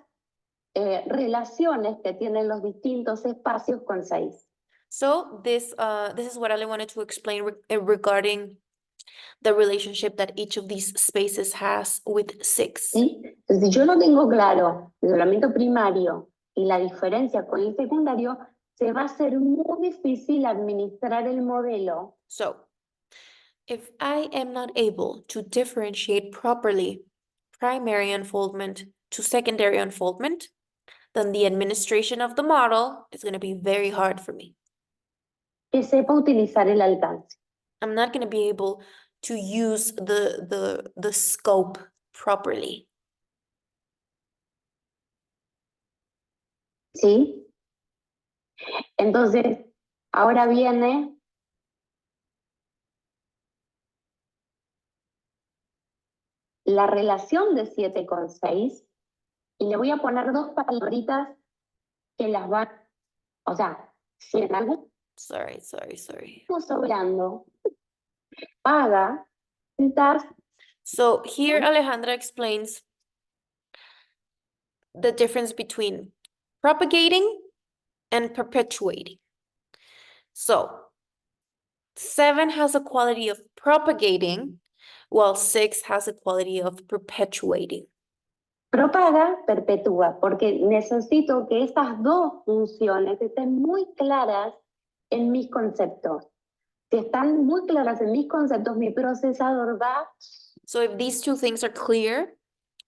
relaciones que tienen los distintos espacios con 6. So this is what I wanted to explain regarding the relationship that each of these spaces has with 6. ¿Sí? Entonces, si yo no tengo claro el reglamento primario y la diferencia con el secundario, se va a hacer muy difícil administrar el modelo. So if I am not able to differentiate properly primary unfoldment to secondary unfoldment, then the administration of the model is going to be very hard for me. Que sepa utilizar el alcance. I'm not going to be able to use the scope properly. ¿Sí? Entonces, ahora viene la relación de 7 con 6 y le voy a poner 2 palabritas que las van, o sea, si en algún Sorry. sobrando paga, entonces So here Alejandra explains the difference between propagating and perpetuating. So 7 has a quality of propagating, while 6 has a quality of perpetuating. propaga, perpetúa, porque necesito que estas dos funciones estén muy claras en mis conceptos. Si están muy claras en mis conceptos, mi procesador va. So if these two things are clear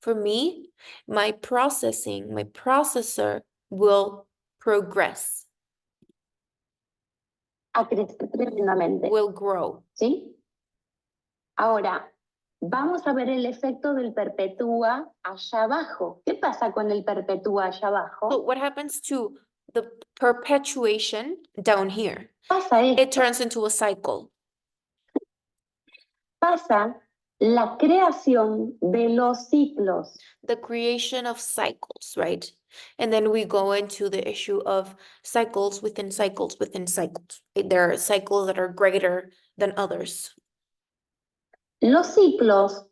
for me, my processor will progress, A crecer tremendamente. will grow. ¿Sí? Ahora, vamos a ver el efecto del perpetúa allá abajo. ¿Qué pasa con el perpetúa allá So abajo? what happens to the perpetuation down here? Pasa esto. It turns into a cycle. pasa la creación de los ciclos. The creation of cycles, right? And then we go into the issue of cycles within cycles within cycles. There are cycles that are greater than others. Los ciclos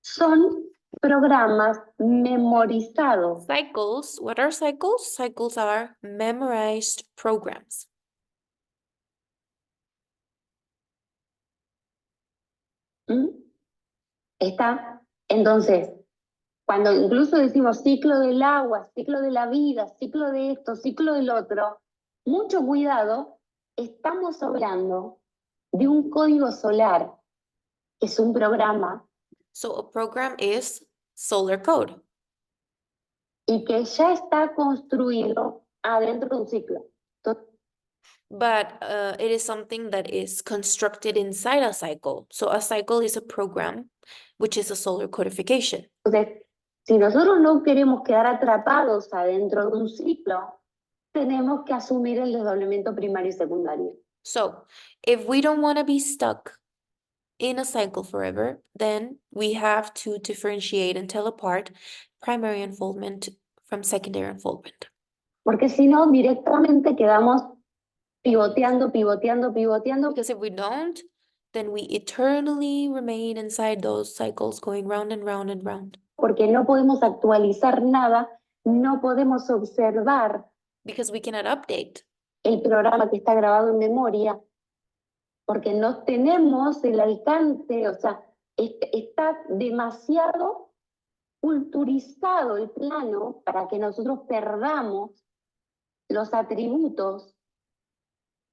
son programas memorizados. Cycles, what are cycles? Cycles are memorized programs. ¿Mm? ¿Está? Entonces, cuando incluso decimos ciclo del agua, ciclo de la vida, ciclo de esto, ciclo del otro, mucho cuidado, estamos hablando de un código solar, que es un programa, So a program is solar code, y que ya está construido adentro de un ciclo. but it is something that is constructed inside a cycle. So a cycle is a program, which is a solar codification. Entonces, si nosotros no queremos quedar atrapados adentro de un ciclo, tenemos que asumir el desdoblamiento primario y secundario. So if we don't want to be stuck in a cycle forever, then we have to differentiate and tell apart primary unfoldment from secondary unfoldment. Porque si no, directamente quedamos pivoteando, pivoteando, pivoteando, Because if we don't, then we eternally remain inside those cycles going round and round and round. porque no podemos actualizar nada, no podemos observar Because we cannot update. el programa que está grabado en memoria, porque no tenemos el alcance, o sea, está demasiado culturizado el plano para que nosotros perdamos los atributos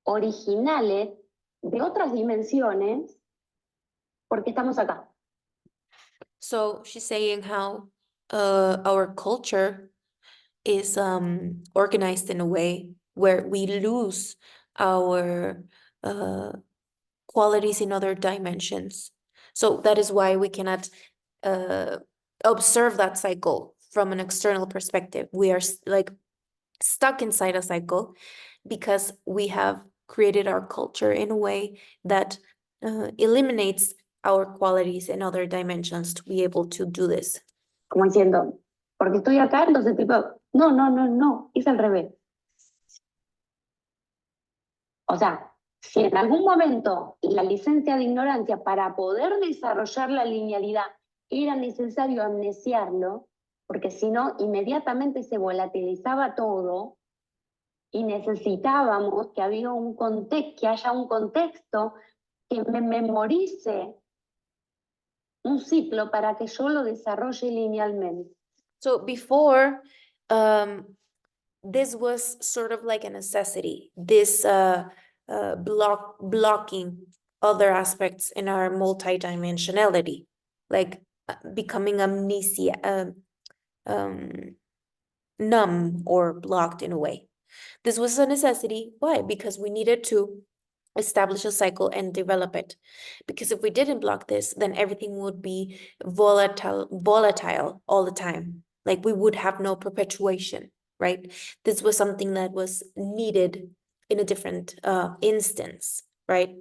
originales de otras dimensiones porque estamos acá. So she's saying how our culture is organized in a way where we lose our qualities in other dimensions. So that is why we cannot observe that cycle from an external perspective. We are like stuck inside a cycle because we have created our culture in a way that eliminates our qualities in other dimensions to be able to do this. Como diciendo, porque estoy acá, entonces tipo, no, es al revés. O sea, si en algún momento la licencia de ignorancia para poder desarrollar la linealidad era necesario amnesiarlo, porque si no, inmediatamente se volatilizaba todo y necesitábamos que haya un contexto que me memorice un ciclo para que yo lo desarrolle linealmente. So before, this was sort of like a necessity, this blocking other aspects in our multidimensionality, like becoming numb or blocked in a way. This was a necessity. Why? Because we needed to establish a cycle and develop it. Because if we didn't block this, then everything would be volatile all the time. Like we would have no perpetuation, right? This was something that was needed in a different instance, right?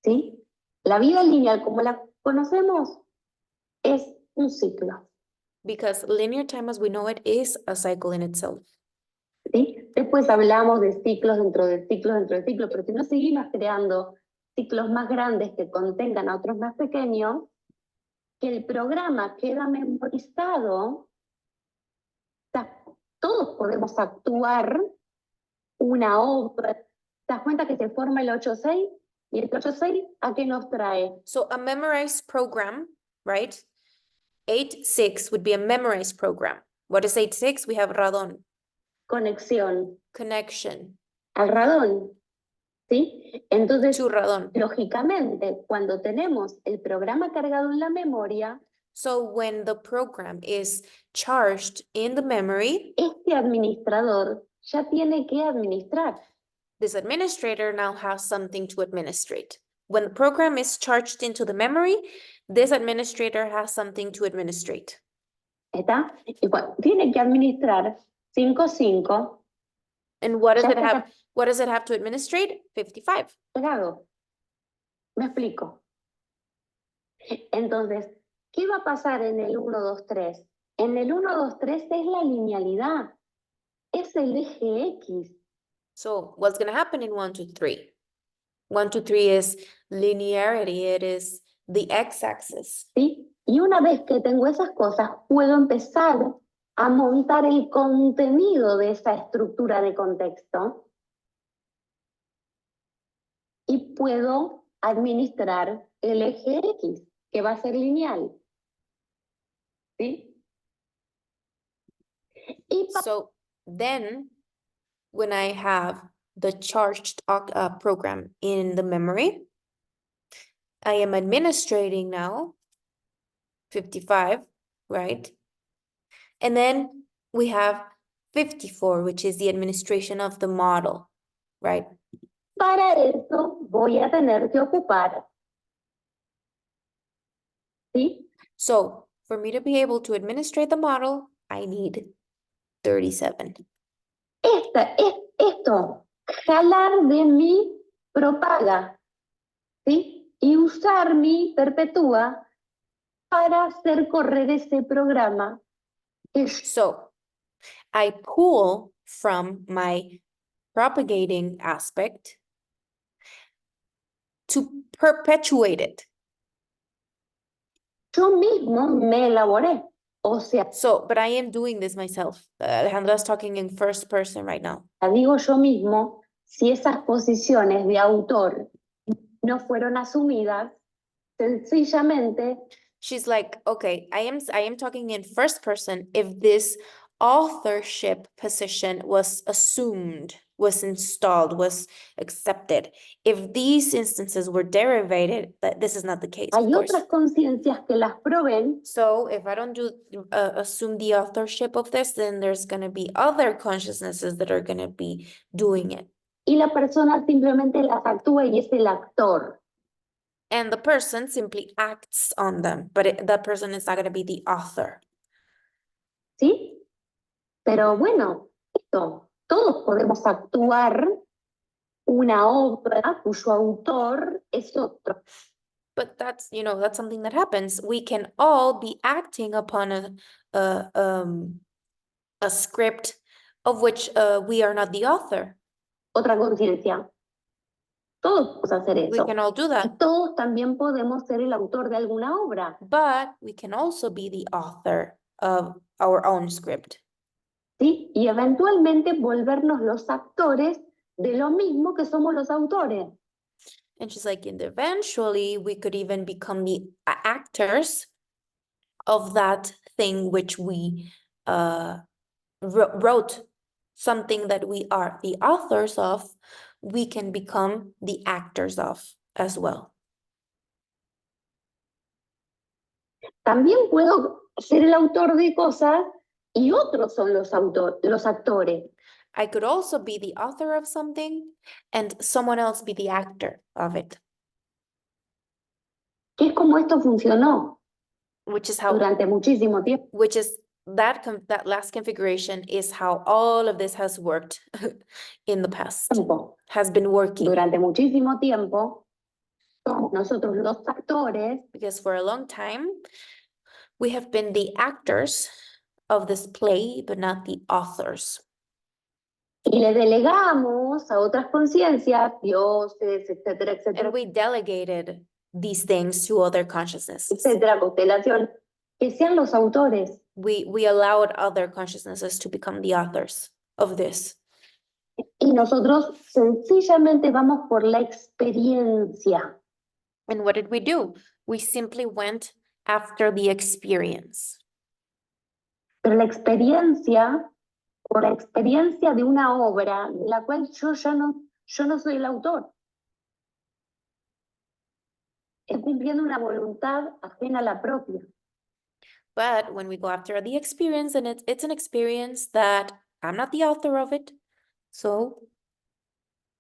¿Sí? La vida lineal, como la conocemos, es un ciclo. Because linear time as we know it is a cycle in itself. ¿Sí? Después hablamos de ciclos dentro de ciclos dentro de ciclos, pero si no seguimos creando ciclos más grandes que contengan a otros más pequeños, que el programa queda memorizado, o sea, todos podemos actuar una obra. ¿Te das cuenta que se forma el 8-6? ¿Y el 8-6 a qué nos trae? So a memorized program, right? 8-6 would be a memorized program. What is 8-6? We have radón. Conexión Connection al radón. ¿Sí? Entonces, to radón. lógicamente, cuando tenemos el programa cargado en la memoria, So when the program is charged in the memory, este administrador ya tiene que administrar. this administrator now has something to administrate. When the program is charged into the memory, this administrator has something to administrate. ¿Está? Y tiene que administrar 5-5 And what does Ya it está have? What does it have to administrate? 55. cargado. Me explico. Entonces, ¿qué va a pasar en el 1, 2, 3? En el 1, 2, 3 es la linealidad, es el eje X. So what's going to happen in 1, 2, 3? 1, 2, 3 is linearity. It is the x-axis. ¿Sí? Y una vez que tengo esas cosas, puedo empezar a montar el contenido de esa estructura de contexto y puedo administrar el eje X, que va a ser lineal. ¿Sí? Y So then when I have the charged program in the memory, I am administrating now 55, right? And then we have 54, which is the administration of the model, right? para eso voy a tener que ocupar, ¿sí? So for me to be able to administrate the model, I need 37. Esto, jalar de mi propaga, ¿sí? Y usar mi perpetúa para hacer correr ese programa. So I pull from my propagating aspect to perpetuate it. Yo mismo me elaboré. O sea, So, but I am doing this myself. Alejandra's talking in first person right now. digo yo mismo, si esas posiciones de autor no fueron asumidas, sencillamente She's like, okay, I am talking in first person if this authorship position was assumed, was installed, was accepted. If these instances were derivated, that this is not the case, of hay course. otras conciencias que las proveen So if I don't do assume the authorship of this, then there's gonna be other consciousnesses that are gonna be doing it. y la persona simplemente las actúa y es el actor. And the person simply acts on them, but that person is not gonna be the author. ¿Sí? Pero bueno, todos podemos actuar una obra cuyo autor es otro. But that's, that's something that happens. We can all be acting upon a script of which we are not the author. Otra conciencia. Todos podemos hacer We eso. can all do Y that, todos también podemos ser el autor de alguna obra. but we can also be the author of our own script. ¿Sí? Y eventualmente volvernos los actores de lo mismo que somos los autores. And she's like, and eventually we could even become the actors of that thing which we wrote, something that we are the authors of, we can become the actors of as well. También puedo ser el autor de cosas y otros son los actores. I could also be the author of something and someone else be the actor of it. Que es como esto funcionó Which is how, durante muchísimo tiempo. which is that last configuration is how all of this has worked in the past, has been working. Durante muchísimo tiempo, somos nosotros los actores Because for a long time, we have been the actors of this play, but not the authors. y le delegamos a otras conciencias, dioses, etcétera, etcétera, And we delegated these things to other consciousnesses. etcétera, constelación, que sean los autores. We allowed other consciousnesses to become the authors of this. Y nosotros sencillamente vamos por la experiencia. And what did we do? We simply went after the experience. Pero la experiencia, o la experiencia de una obra, de la cual yo no soy el autor. Es cumpliendo una voluntad ajena a la propia. But when we go after the experience, and it's an experience that I'm not the author of it, so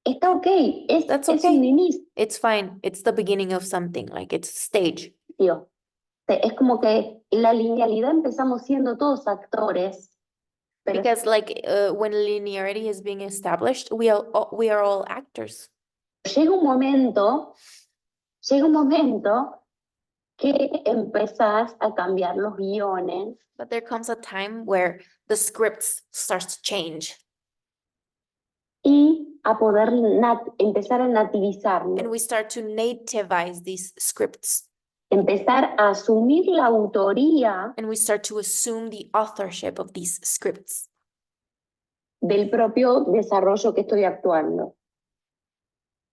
Está ok, That's es okay. un inicio. it's fine. It's the beginning of something, like it's a stage. Es como que en la linealidad empezamos siendo todos actores, pero Because like when linearity is being established, we are all actors. llega un momento llega un momento que empezás a cambiar los guiones But there comes a time where the scripts starts to change y a poder empezar a nativizarlos, and we start to nativize these scripts empezar a asumir la autoría and we start to assume the authorship of these scripts del propio desarrollo que estoy actuando.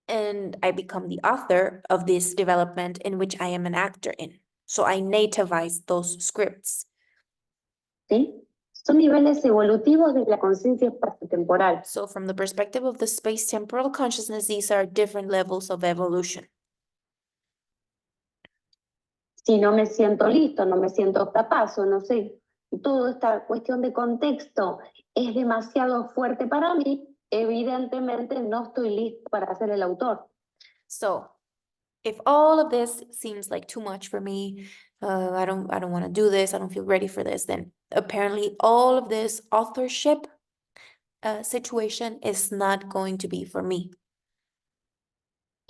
and I become the author of this development in which I am an actor in. So I nativize those scripts. ¿Sí? Son niveles evolutivos de la conciencia espaciotemporal. So from the perspective of the space-temporal consciousness, these are different levels of evolution. Si no me siento listo, no me siento octapaso, no sé, toda esta cuestión de contexto es demasiado fuerte para mí, evidentemente no estoy listo para ser el autor. So if all of this seems like too much for me, I don't want to do this, I don't feel ready for this, then apparently all of this authorship situation is not going to be for me.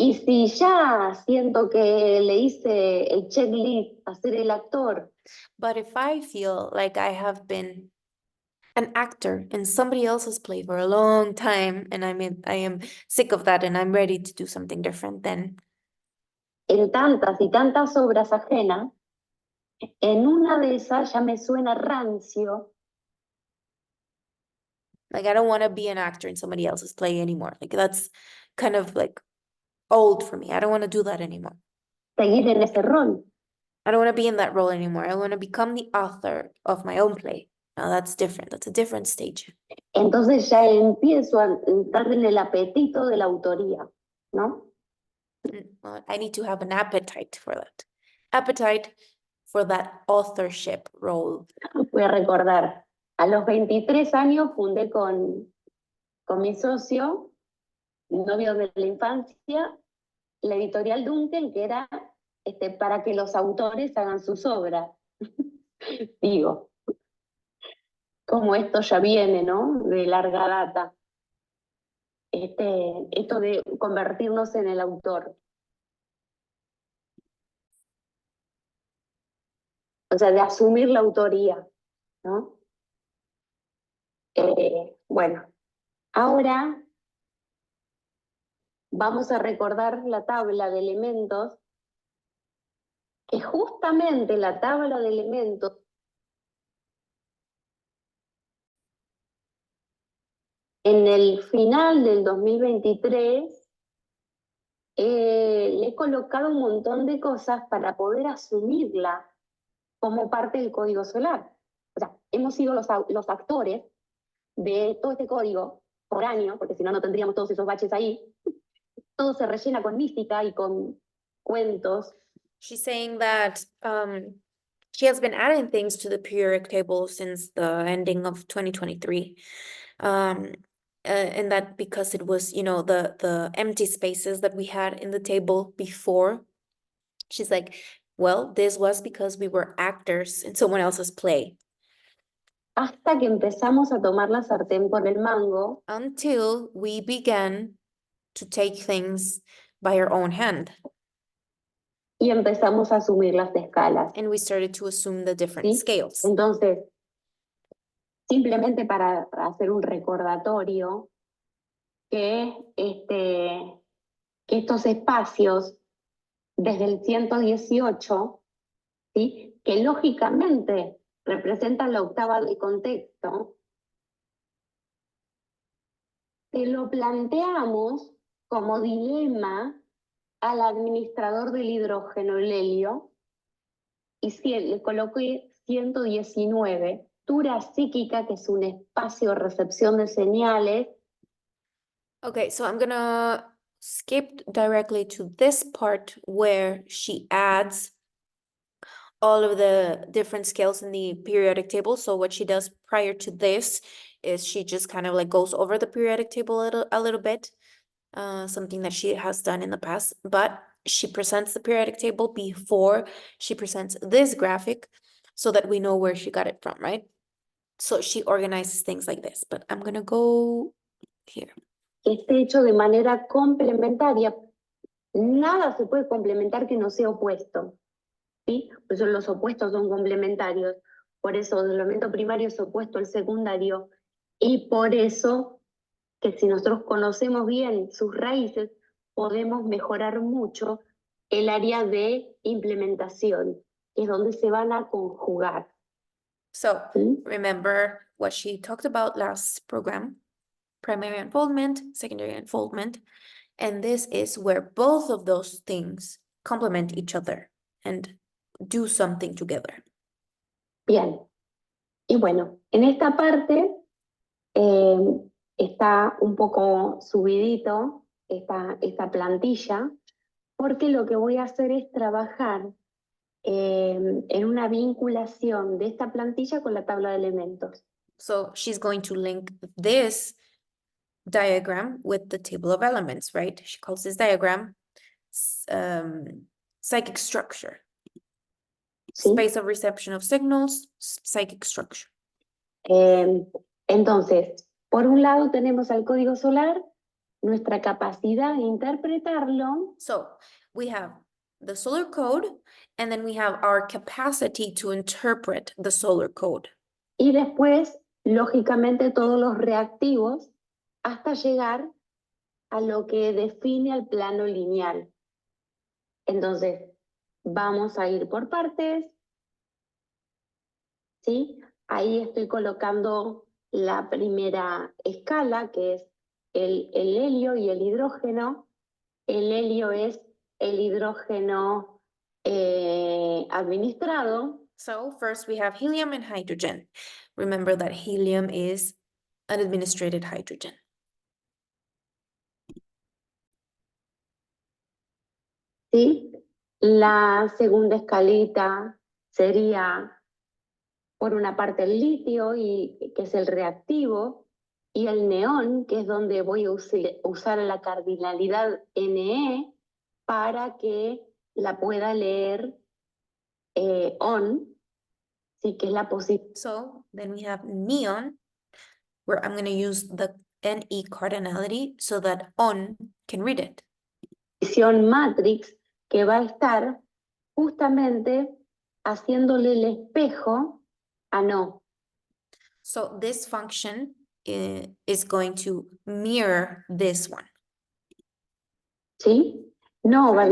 Y si ya siento que le hice el checklist a ser el actor, But if I feel like I have been an actor in somebody else's play for a long time and I am sick of that and I'm ready to do something different, then en tantas y tantas obras ajenas, en una de esas ya me suena rancio like I don't want to be an actor in somebody else's play anymore. Like that's kind of like old for me. I don't want to do that anymore. seguir en ese rol. I don't want to be in that role anymore. I want to become the author of my own play. Now that's different. That's a different stage. Entonces ya empiezo a entrar en el apetito de la autoría, ¿no? Well, I need to have an appetite for that. Appetite for that authorship role. Voy a recordar, a los 23 años fundé con mi socio, novio de la infancia, la editorial Duncan, que era para que los autores hagan sus obras. Digo, como esto ya viene, ¿no? De larga data. Esto de convertirnos en el autor. O sea, de asumir la autoría, ¿no? Bueno, ahora vamos a recordar la tabla de elementos, que justamente la tabla de elementos en el final del 2023 le he colocado un montón de cosas para poder asumirla como parte del código solar. O sea, hemos sido los actores de todo este código por año, porque si no, no tendríamos todos esos baches ahí. Todo se rellena con mística y con cuentos. She's saying that she has been adding things to the periodic table since the ending of 2023. And that because it was, you know, the empty spaces that we had in the table before. She's like, well, this was because we were actors in someone else's play. Hasta que empezamos a tomar la sartén por el mango. Until we began to take things by our own hand. Y empezamos a asumir las escalas. And we started to assume the different ¿Sí? scales. Entonces, simplemente para hacer un recordatorio, que estos espacios desde el 118, ¿sí? Que lógicamente representan la octava del contexto, te lo planteamos como dilema al administrador del hidrógeno, el helio, y le coloqué 119, tura psíquica, que es un espacio de recepción de señales. Okay, so I'm gonna skip directly to this part where she adds all of the different scales in the periodic table. So what she does prior to this is she just kind of like goes over the periodic table a little bit, something that she has done in the past, but she presents the periodic table before she presents this graphic so that we know where she got it from, right? So she organizes things like this, but I'm gonna go here. Que esté hecho de manera complementaria, nada se puede complementar que no sea opuesto, ¿sí? Por eso los opuestos son complementarios, por eso el elemento primario es opuesto al secundario, y por eso que si nosotros conocemos bien sus raíces, podemos mejorar mucho el área de implementación, que es donde se van a conjugar. So ¿Sí? remember what she talked about last program, primary unfoldment, secondary unfoldment, and this is where both of those things complement each other and do something together. Bien. Y bueno, en esta parte está un poco subidito esta plantilla, porque lo que voy a hacer es trabajar en una vinculación de esta plantilla con la tabla de elementos. So she's going to link this diagram with the table of elements, right? She calls this diagram psychic structure. ¿Sí? Space of reception of signals, psychic structure. Entonces, por un lado tenemos al código solar, nuestra capacidad de interpretarlo, So we have the solar code, and then we have our capacity to interpret the solar code. y después, lógicamente, todos los reactivos hasta llegar a lo que define el plano lineal. Entonces, vamos a ir por partes, ¿sí? Ahí estoy colocando la primera escala, que es el helio y el hidrógeno. El helio es el hidrógeno administrado. So first we have helium and hydrogen. Remember that helium is an administrated hydrogen. ¿Sí? La segunda escalita sería, por una parte, el litio, que es el reactivo, y el neón, que es donde voy a usar la cardinalidad Ne para que la pueda leer on, ¿sí? Que es la posición So then we have neon, where I'm going to use the Ne cardinality so that on can read it. matrix, que va a estar justamente haciéndole el espejo a no. So this function is going to mirror this one. ¿Sí? No va a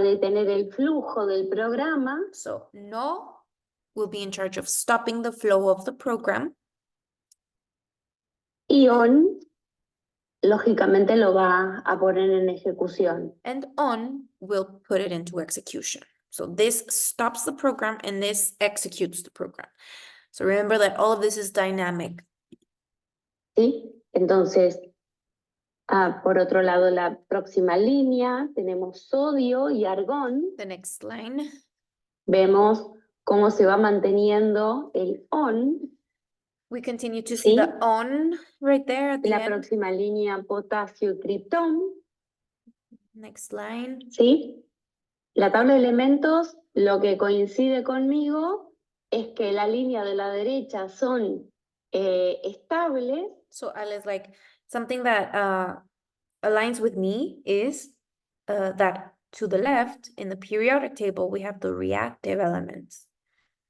detener el flujo del programa, So no will be in charge of stopping the flow of the program, y on, lógicamente, lo va a poner en ejecución. and on will put it into execution. So this stops the program and this executes the program. So remember that all of this is dynamic. ¿Sí? Entonces, por otro lado, la próxima línea, tenemos sodio y argón. The next line, Vemos cómo se va manteniendo el on. we continue to see ¿Sí? the on right there at the La end. próxima línea, potasio y criptón. Next line. ¿Sí? La tabla de elementos, lo que coincide conmigo es que la línea de la derecha son estables. So Alice, like something that aligns with me is that to the left in the periodic table we have the reactive elements,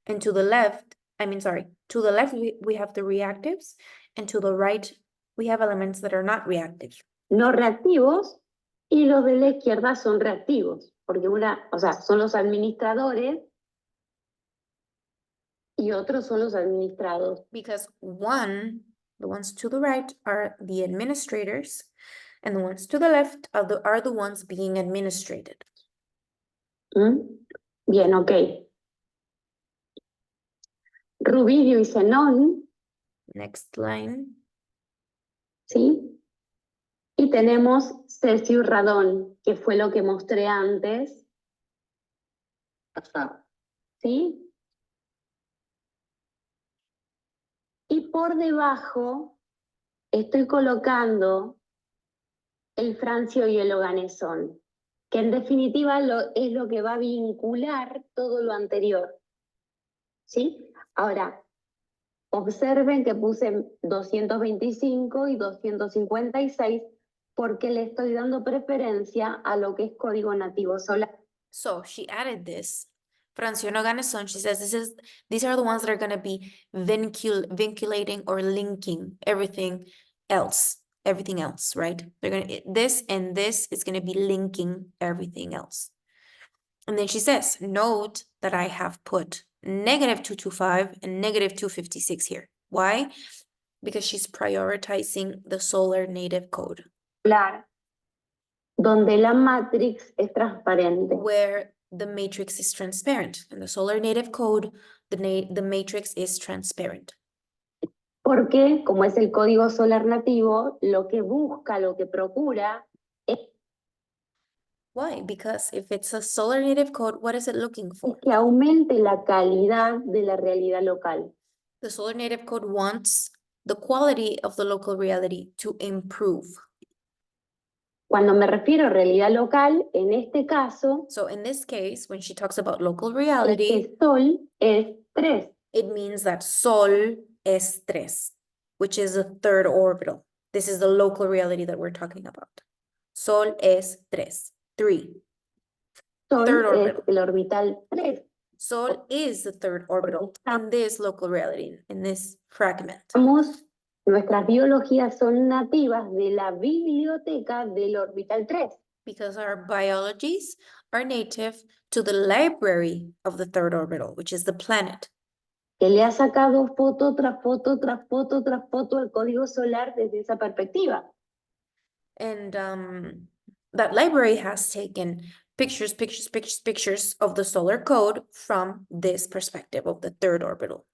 and to the left, to the left we have the reactives, and to the right we have elements that are not reactive. No reactivos, y los de la izquierda son reactivos, porque son los administradores y otros son los administrados. Because the ones to the right are the administrators, and the ones to the left are the ones being administrated. ¿Mm? Bien, ok. Rubidio y xenón, Next line. ¿sí? Y tenemos cesio y radón, que fue lo que mostré antes, Ajá. ¿sí? Y por debajo estoy colocando el francio y el oganesón, que en definitiva es lo que va a vincular todo lo anterior, ¿sí? Ahora, observen que puse 225 y 256 porque le estoy dando preferencia a lo que es código nativo solar. So she added this. Franciona Ganeson, she says these are the ones that are going to be vinculating or linking everything else, right? They're going to, this and this is going to be linking everything else. And then she says, note that I have put -225 and -256 here. Why? Because she's prioritizing the solar native code, Solar, donde la matrix es transparente. where the matrix is transparent. In the solar native code, the matrix is transparent. Porque, como es el código solar nativo, lo que busca, lo que procura es Why? Because if it's a solar native code, what is it looking for? que aumente la calidad de la realidad local. The solar native code wants the quality of the local reality to improve. Cuando me refiero a realidad local, en este caso, So in this case, when she talks about local es reality, que Sol es 3. it means that Sol es 3, which is the third orbital. This is the local reality that we're talking about. Sol es 3. Sol Third es orbital. el orbital 3. Sol is the third orbital in this local reality, in this fragment. Nuestras biologías son nativas de la biblioteca del orbital 3. Because our biologies are native to the library of the third orbital, which is the planet. Que le ha sacado foto tras foto tras foto tras foto al código solar desde esa perspectiva. And that library has taken pictures of the solar code from this perspective of the third orbital.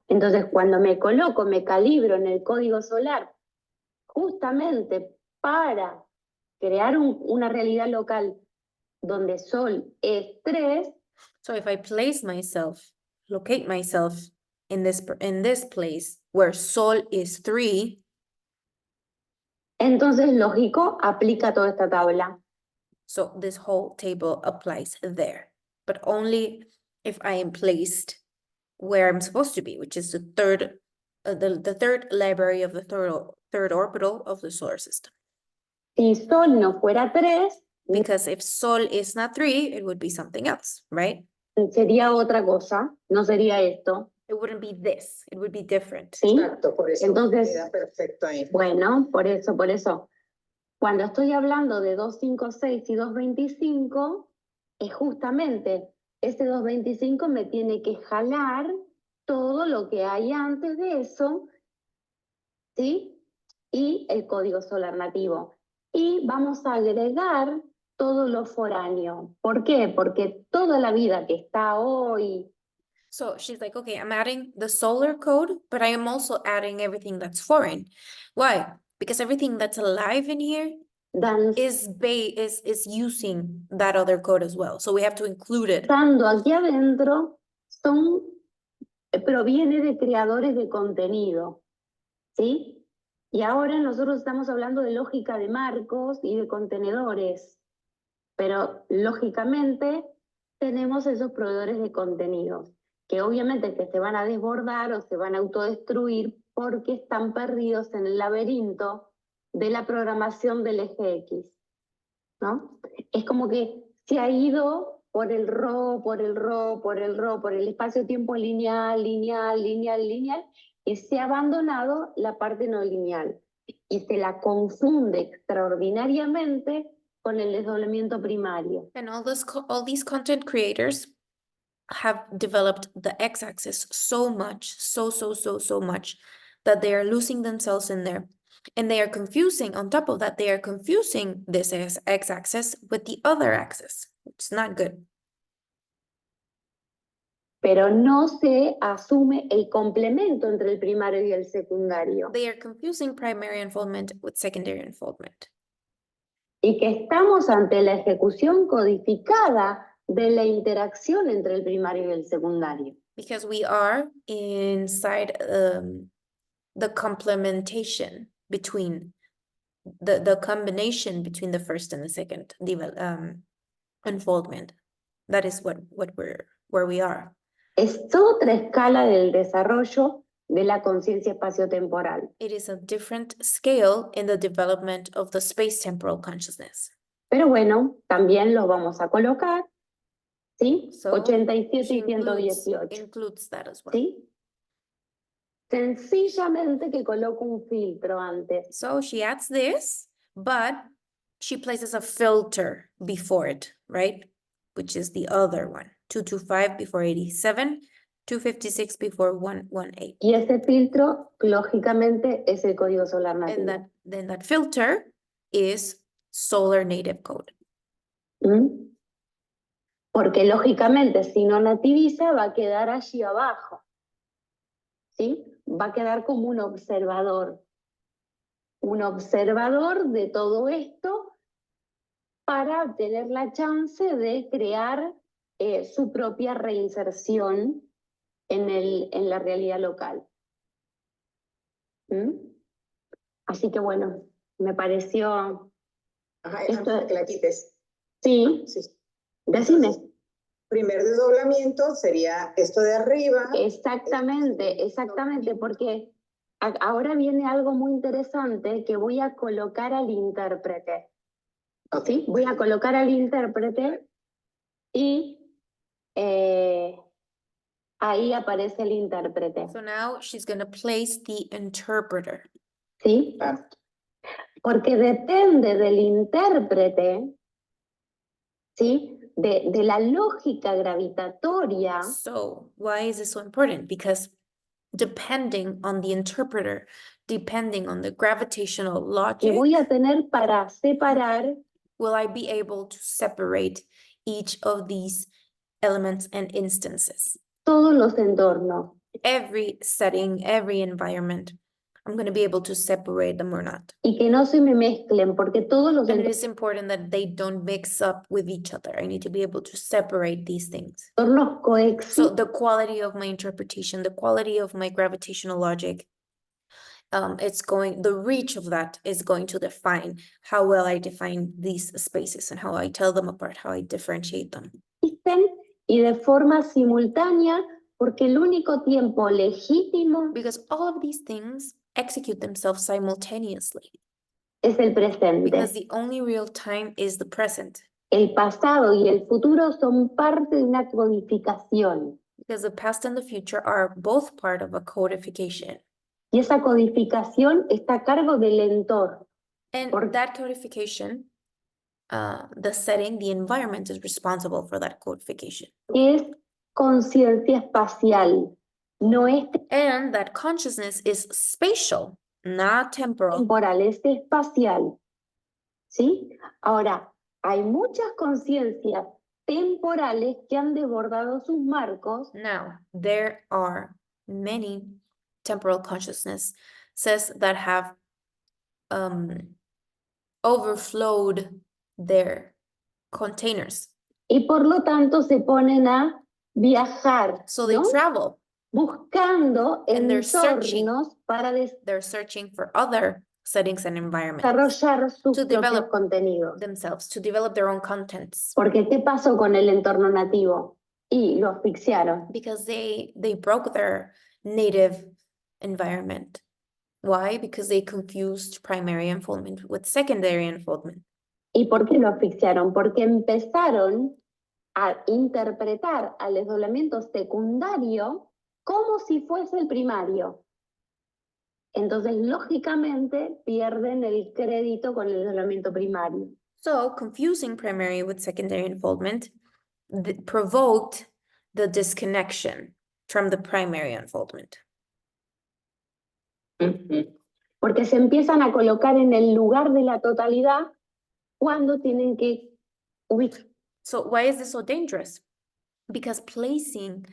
Entonces, cuando me coloco, me calibro en el código solar, justamente para crear una realidad local donde Sol es 3, So if I locate myself in this place where Sol is 3, entonces lógico, aplica toda esta tabla. so this whole table applies there, but only if I am placed where I'm supposed to be, which is the third library of the third orbital of the solar system. Si Sol no fuera 3, Because if Sol is not 3, it would be something else, right? sería otra cosa, no sería esto. It wouldn't be this, it would be different. ¿Sí? Exacto, por eso Entonces, queda perfecto ahí. Bueno, por eso. Cuando estoy hablando de 256 y 225, es justamente ese 225 me tiene que jalar todo lo que hay antes de eso, ¿sí? Y el código solar nativo. Y vamos a agregar todo lo foráneo. ¿Por qué? Porque toda la vida que está hoy. So she's like, okay, I'm adding the solar code, but I am also adding everything that's foreign. Why? Because everything that's alive in here is using that other code as well. So we have to include it. Estando aquí adentro, proviene de creadores de contenido, ¿sí? Y ahora nosotros estamos hablando de lógica de marcos y de contenedores, pero lógicamente tenemos esos proveedores de contenidos, que obviamente que se van a desbordar o se van a autodestruir porque están perdidos en el laberinto de la programación del eje X, ¿no? Es como que se ha ido por el por el espacio-tiempo lineal, y se ha abandonado la parte no lineal. Y se la confunde extraordinariamente con el desdoblamiento primario. And all these content creators have developed the x-axis so much, so much, that they are losing themselves in there. And they are confusing, on top of that, they are confusing this x-axis with the other axis, which is not good. Pero no se asume el complemento entre el primario y el secundario. They are confusing primary unfoldment with secondary unfoldment. Y que estamos ante la ejecución codificada de la interacción entre el primario y el secundario. Because we are inside the complementation between the combination between the first and the second unfoldment. That is where we are. Es otra escala del desarrollo de la conciencia espaciotemporal. It is a different scale in the development of the space-temporal consciousness. Pero bueno, también lo vamos a colocar, ¿sí? So 87 she y 118, includes that as well. ¿sí? Sencillamente que coloco un filtro antes. So she adds this, but she places a filter before it, right? Which is the other one. 225 before 87, 256 before 118. Y ese filtro, lógicamente, es el código solar And nativo. then that filter is solar native code. ¿Mm? Porque lógicamente, si no nativiza, va a quedar allí abajo. ¿Sí? Va a quedar como un observador. Un observador de todo esto para tener la chance de crear su propia reinserción en la realidad local. ¿Mm? Así que bueno, me pareció... Ajá, Esto- antes de que la quites. Sí, Sí. decime. Primer desdoblamiento sería esto de arriba. Exactamente, porque ahora viene algo muy interesante que voy a colocar al intérprete. Ok. ¿Sí? Voy a colocar al intérprete y ahí aparece el intérprete. So now she's going to place the interpreter. ¿Sí? Ah, Porque depende del intérprete, ¿sí? De la lógica gravitatoria, So why is this so important? Because depending on the interpreter, depending on the gravitational que logic, voy a tener para separar will I be able to separate each of these elements and instances? todos los entornos. Every setting, every environment, I'm going to be able to separate them or not. Y que no se me mezclen, porque todos los And it is important that they don't mix up with each other. I need to be able to separate these things. entornos So coexisten the quality of my interpretation, the quality of my gravitational logic, the reach of that is going to define how well I define these spaces and how I tell them apart, how I differentiate them. y de forma simultánea, porque el único tiempo legítimo Because all of these things execute themselves simultaneously. es el presente. Because the only real time is the present. El pasado y el futuro son parte de una codificación. Because the past and the future are both part of a codification. Y esa codificación está a cargo del entorno. And that codification, the setting, the environment is responsible for that codification. Es conciencia espacial, no es And that consciousness is spatial, not temporal. temporal, es espacial. ¿Sí? Ahora, hay muchas conciencias temporales que han desbordado sus marcos Now, there are many temporal consciousnesses that have overflowed their containers. y por lo tanto se ponen a viajar, So they ¿no? travel, Buscando And they're searching. entornos para they're searching for other settings and environments desarrollar sus To propios develop. contenidos. themselves to develop their own contents. Porque ¿qué pasó con el entorno nativo? Y lo asfixiaron. Because they broke their native environment. Why? Because they confused primary unfoldment with secondary unfoldment. ¿Y por qué lo asfixiaron? Porque empezaron a interpretar al desdoblamiento secundario como si fuese el primario. Entonces, lógicamente, pierden el crédito con el desdoblamiento primario. So confusing primary with secondary unfoldment provoked the disconnection from the primary unfoldment. Porque se empiezan a colocar en el lugar de la totalidad cuando tienen que ubicar. So why is this so dangerous? Because placing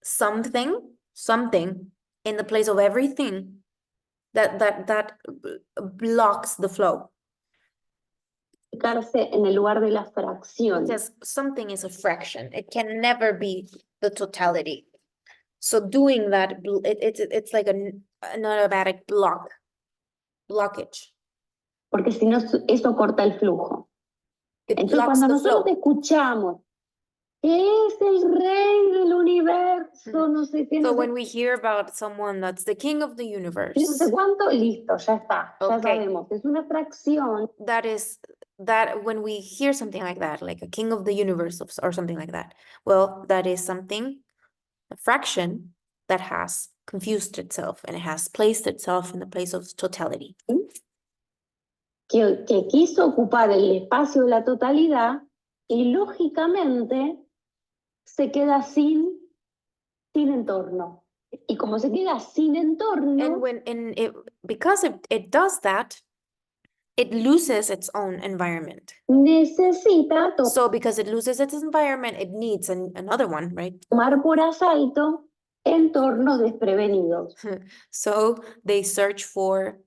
something in the place of everything that blocks the flow. Ubicarse en el lugar de la fracción. Because something is a fraction. It can never be the totality. So doing that, it's like an automatic blockage. Porque si no, eso corta el flujo. It Entonces, blocks cuando the nosotros flow. escuchamos que es el rey del universo, universo, no sé qué, So no sé, when we hear about someone that's the king of the no sé universe, cuánto, listo, ya está, ya Ok. sabemos. Es una fracción that is that when we hear something like that, like a king of the universe or something like that, well, that is something, a fraction that has confused itself and it has placed itself in the place of totality. que quiso ocupar el espacio de la totalidad y lógicamente se queda sin entorno. Y como se queda sin And entorno, when because it does that, it loses its own environment. necesita So because it loses its environment, it needs another one, right? tomar por asalto entornos desprevenidos. So they search for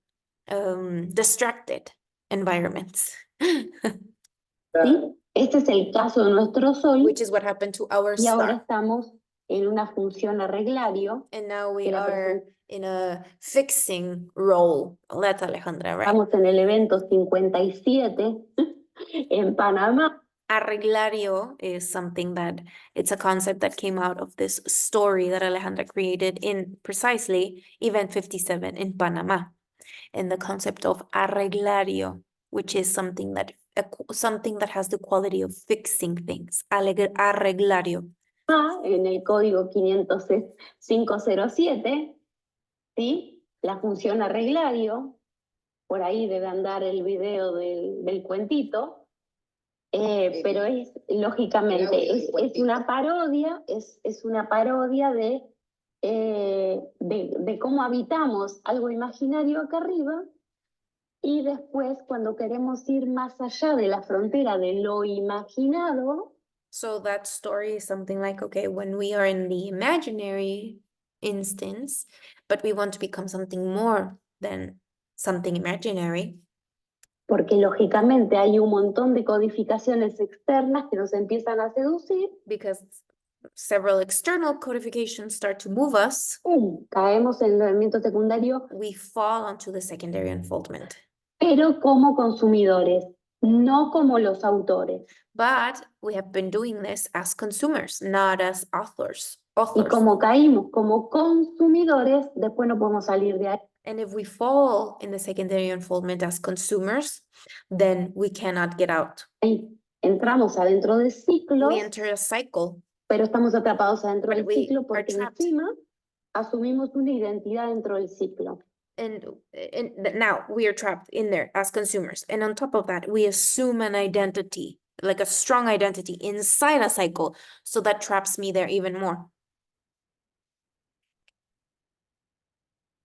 distracted environments, ¿Sí? Este es el caso de nuestro Sol which is what happened to our y ahora star. estamos en una función arreglario. And now we que la are in a fixing role. That's Alejandra, right? Estamos en el evento 57 en Panamá. Arreglario is something that it's a concept that came out of this story that Alejandra created in precisely event 57 in Panama. And the concept of arreglario, which is something that has the quality of fixing things. Arreglario. En el código 507, ¿sí? La función arreglario, por ahí debe andar el video del cuentito, pero es, lógicamente, es una parodia, es una parodia de cómo habitamos algo imaginario acá arriba y después cuando queremos ir más allá de la frontera de lo imaginado. So that story is something like, okay, when we are in the imaginary instance, but we want to become something more than something imaginary. Porque lógicamente hay un montón de codificaciones externas que nos empiezan a seducir. Because several external codifications start to move us. Caemos en el movimiento secundario. We fall onto the secondary unfoldment. Pero como consumidores, no como los autores. But we have been doing this as consumers, not as authors. Y como caímos como consumidores, después no podemos salir de ahí. And if we fall in the secondary unfoldment as consumers, then we cannot get out. Entramos adentro de ciclos, We enter a cycle, pero estamos atrapados adentro but del we ciclo are porque trapped. encima asumimos una identidad dentro del ciclo. And now we are trapped in there as consumers. And on top of that, we assume an identity, like a strong identity inside a cycle. So that traps me there even more.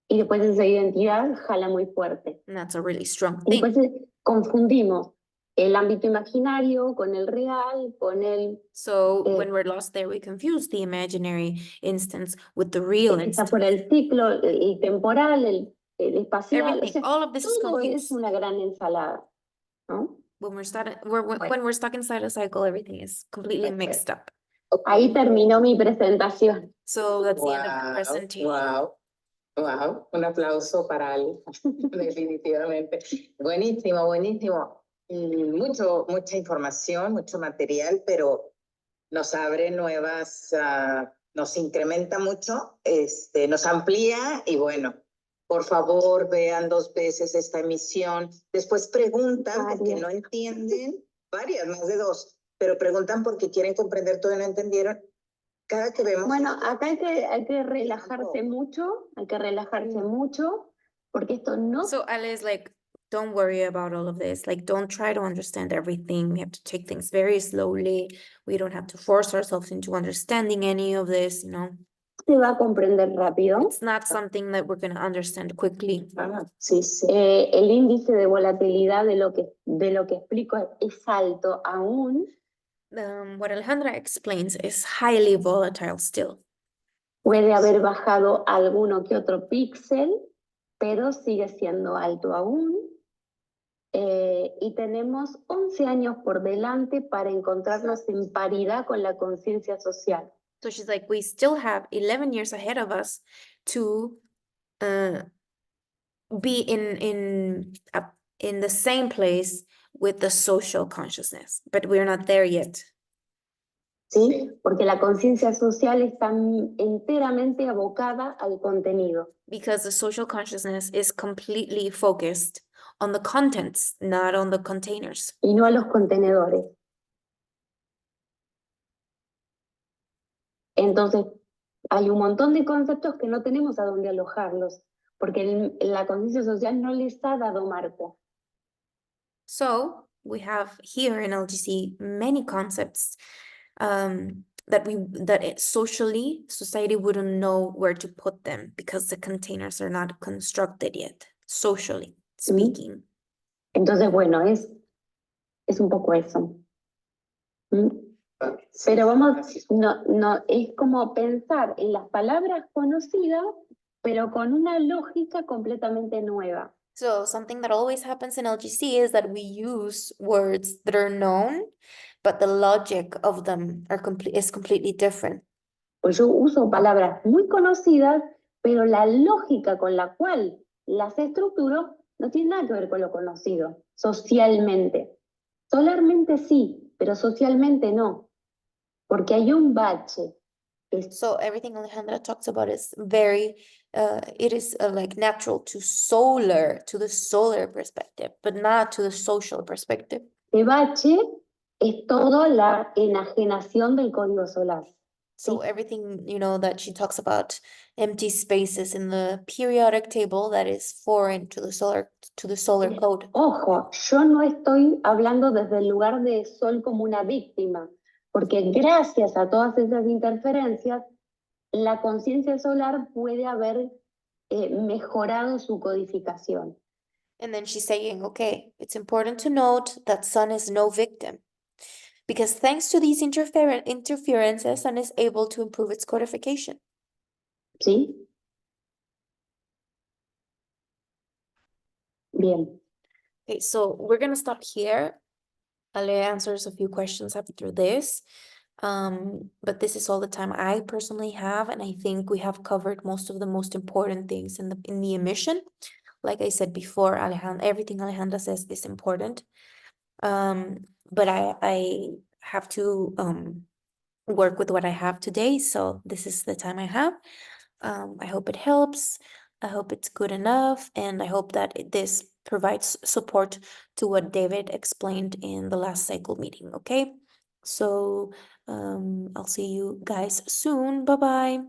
Y después esa identidad jala muy fuerte. And that's a really strong Y thing. después confundimos el ámbito imaginario con el real, con el... So when we're lost there, we confuse the imaginary instance with the real que está instance. por el ciclo, el temporal, el espacial. Everything, O sea, all of this is todo confused. es una gran ensalada, ¿no? When we're stuck inside a cycle, everything is completely mixed up. Ahí terminó mi presentación. So that's the end of the Wow, presentation. wow. Un aplauso para Ali, definitivamente. Buenísimo, buenísimo. Mucha información, mucho material, pero nos abre nuevas, nos incrementa mucho, nos amplía y bueno, por favor vean 2 veces esta emisión. Después preguntan porque no entienden, varias, más de 2, pero preguntan porque quieren comprender todo y no entendieron. Cada que vemos... Bueno, acá hay que relajarse mucho, porque esto no... So Ale is like, don't worry about all of this. Like, don't try to understand everything. We have to take things very slowly. We don't have to force ourselves into understanding any of this, you know. Se va a comprender rápido. It's not something that we're going to understand quickly. Sí. El índice de volatilidad de lo que explico es alto aún. What Alejandra explains is highly volatile still. Puede haber bajado alguno que otro píxel, pero sigue siendo alto aún. Y tenemos 11 años por delante para encontrarnos en paridad con la conciencia social. So she's like, we still have 11 years ahead of us to be in the same place with the social consciousness, but we're not there yet. ¿sí? Porque la conciencia social está enteramente abocada al contenido. Because the social consciousness is completely focused on the contents, not on the containers. Y no a los contenedores. Entonces, hay un montón de conceptos que no tenemos a dónde alojarlos, porque la conciencia social no les ha dado marco. So we have here in LGC many concepts that socially society wouldn't know where to put them because the containers are not constructed yet, socially speaking. Entonces, bueno, es un poco eso. ¿Mm? Pero no, es como pensar en las palabras conocidas, pero con una lógica completamente nueva. So something that always happens in LGC is that we use words that are known, but the logic of them is completely different. Pues yo uso palabras muy conocidas, pero la lógica con la cual las estructuro no tiene nada que ver con lo conocido, socialmente. Solarmente sí, pero socialmente no, porque hay un bache. So everything Alejandra talks about is very, it is like natural to the solar perspective, but not to the social perspective. Este bache es toda la enajenación del código solar. So everything, that she talks about empty spaces in the periodic table that is foreign to the solar code. Ojo, yo no estoy hablando desde el lugar de Sol como una víctima, porque gracias a todas esas interferencias, la conciencia solar puede haber mejorado su codificación. And then she's saying, okay, it's important to note that Sun is no victim. Because thanks to these interferences, Sun is able to improve its codification. ¿Sí? Bien. Okay, so we're gonna stop here. Ale answers a few questions after this. But this is all the time I personally have, and I think we have covered most of the most important things in the emission. Like I said before, everything Alejandra says is important. But I have to work with what I have today, so this is the time I have. I hope it helps. I hope it's good enough, and I hope that this provides support to what David explained in the last cycle meeting, okay? So I'll see you guys soon. Bye-bye.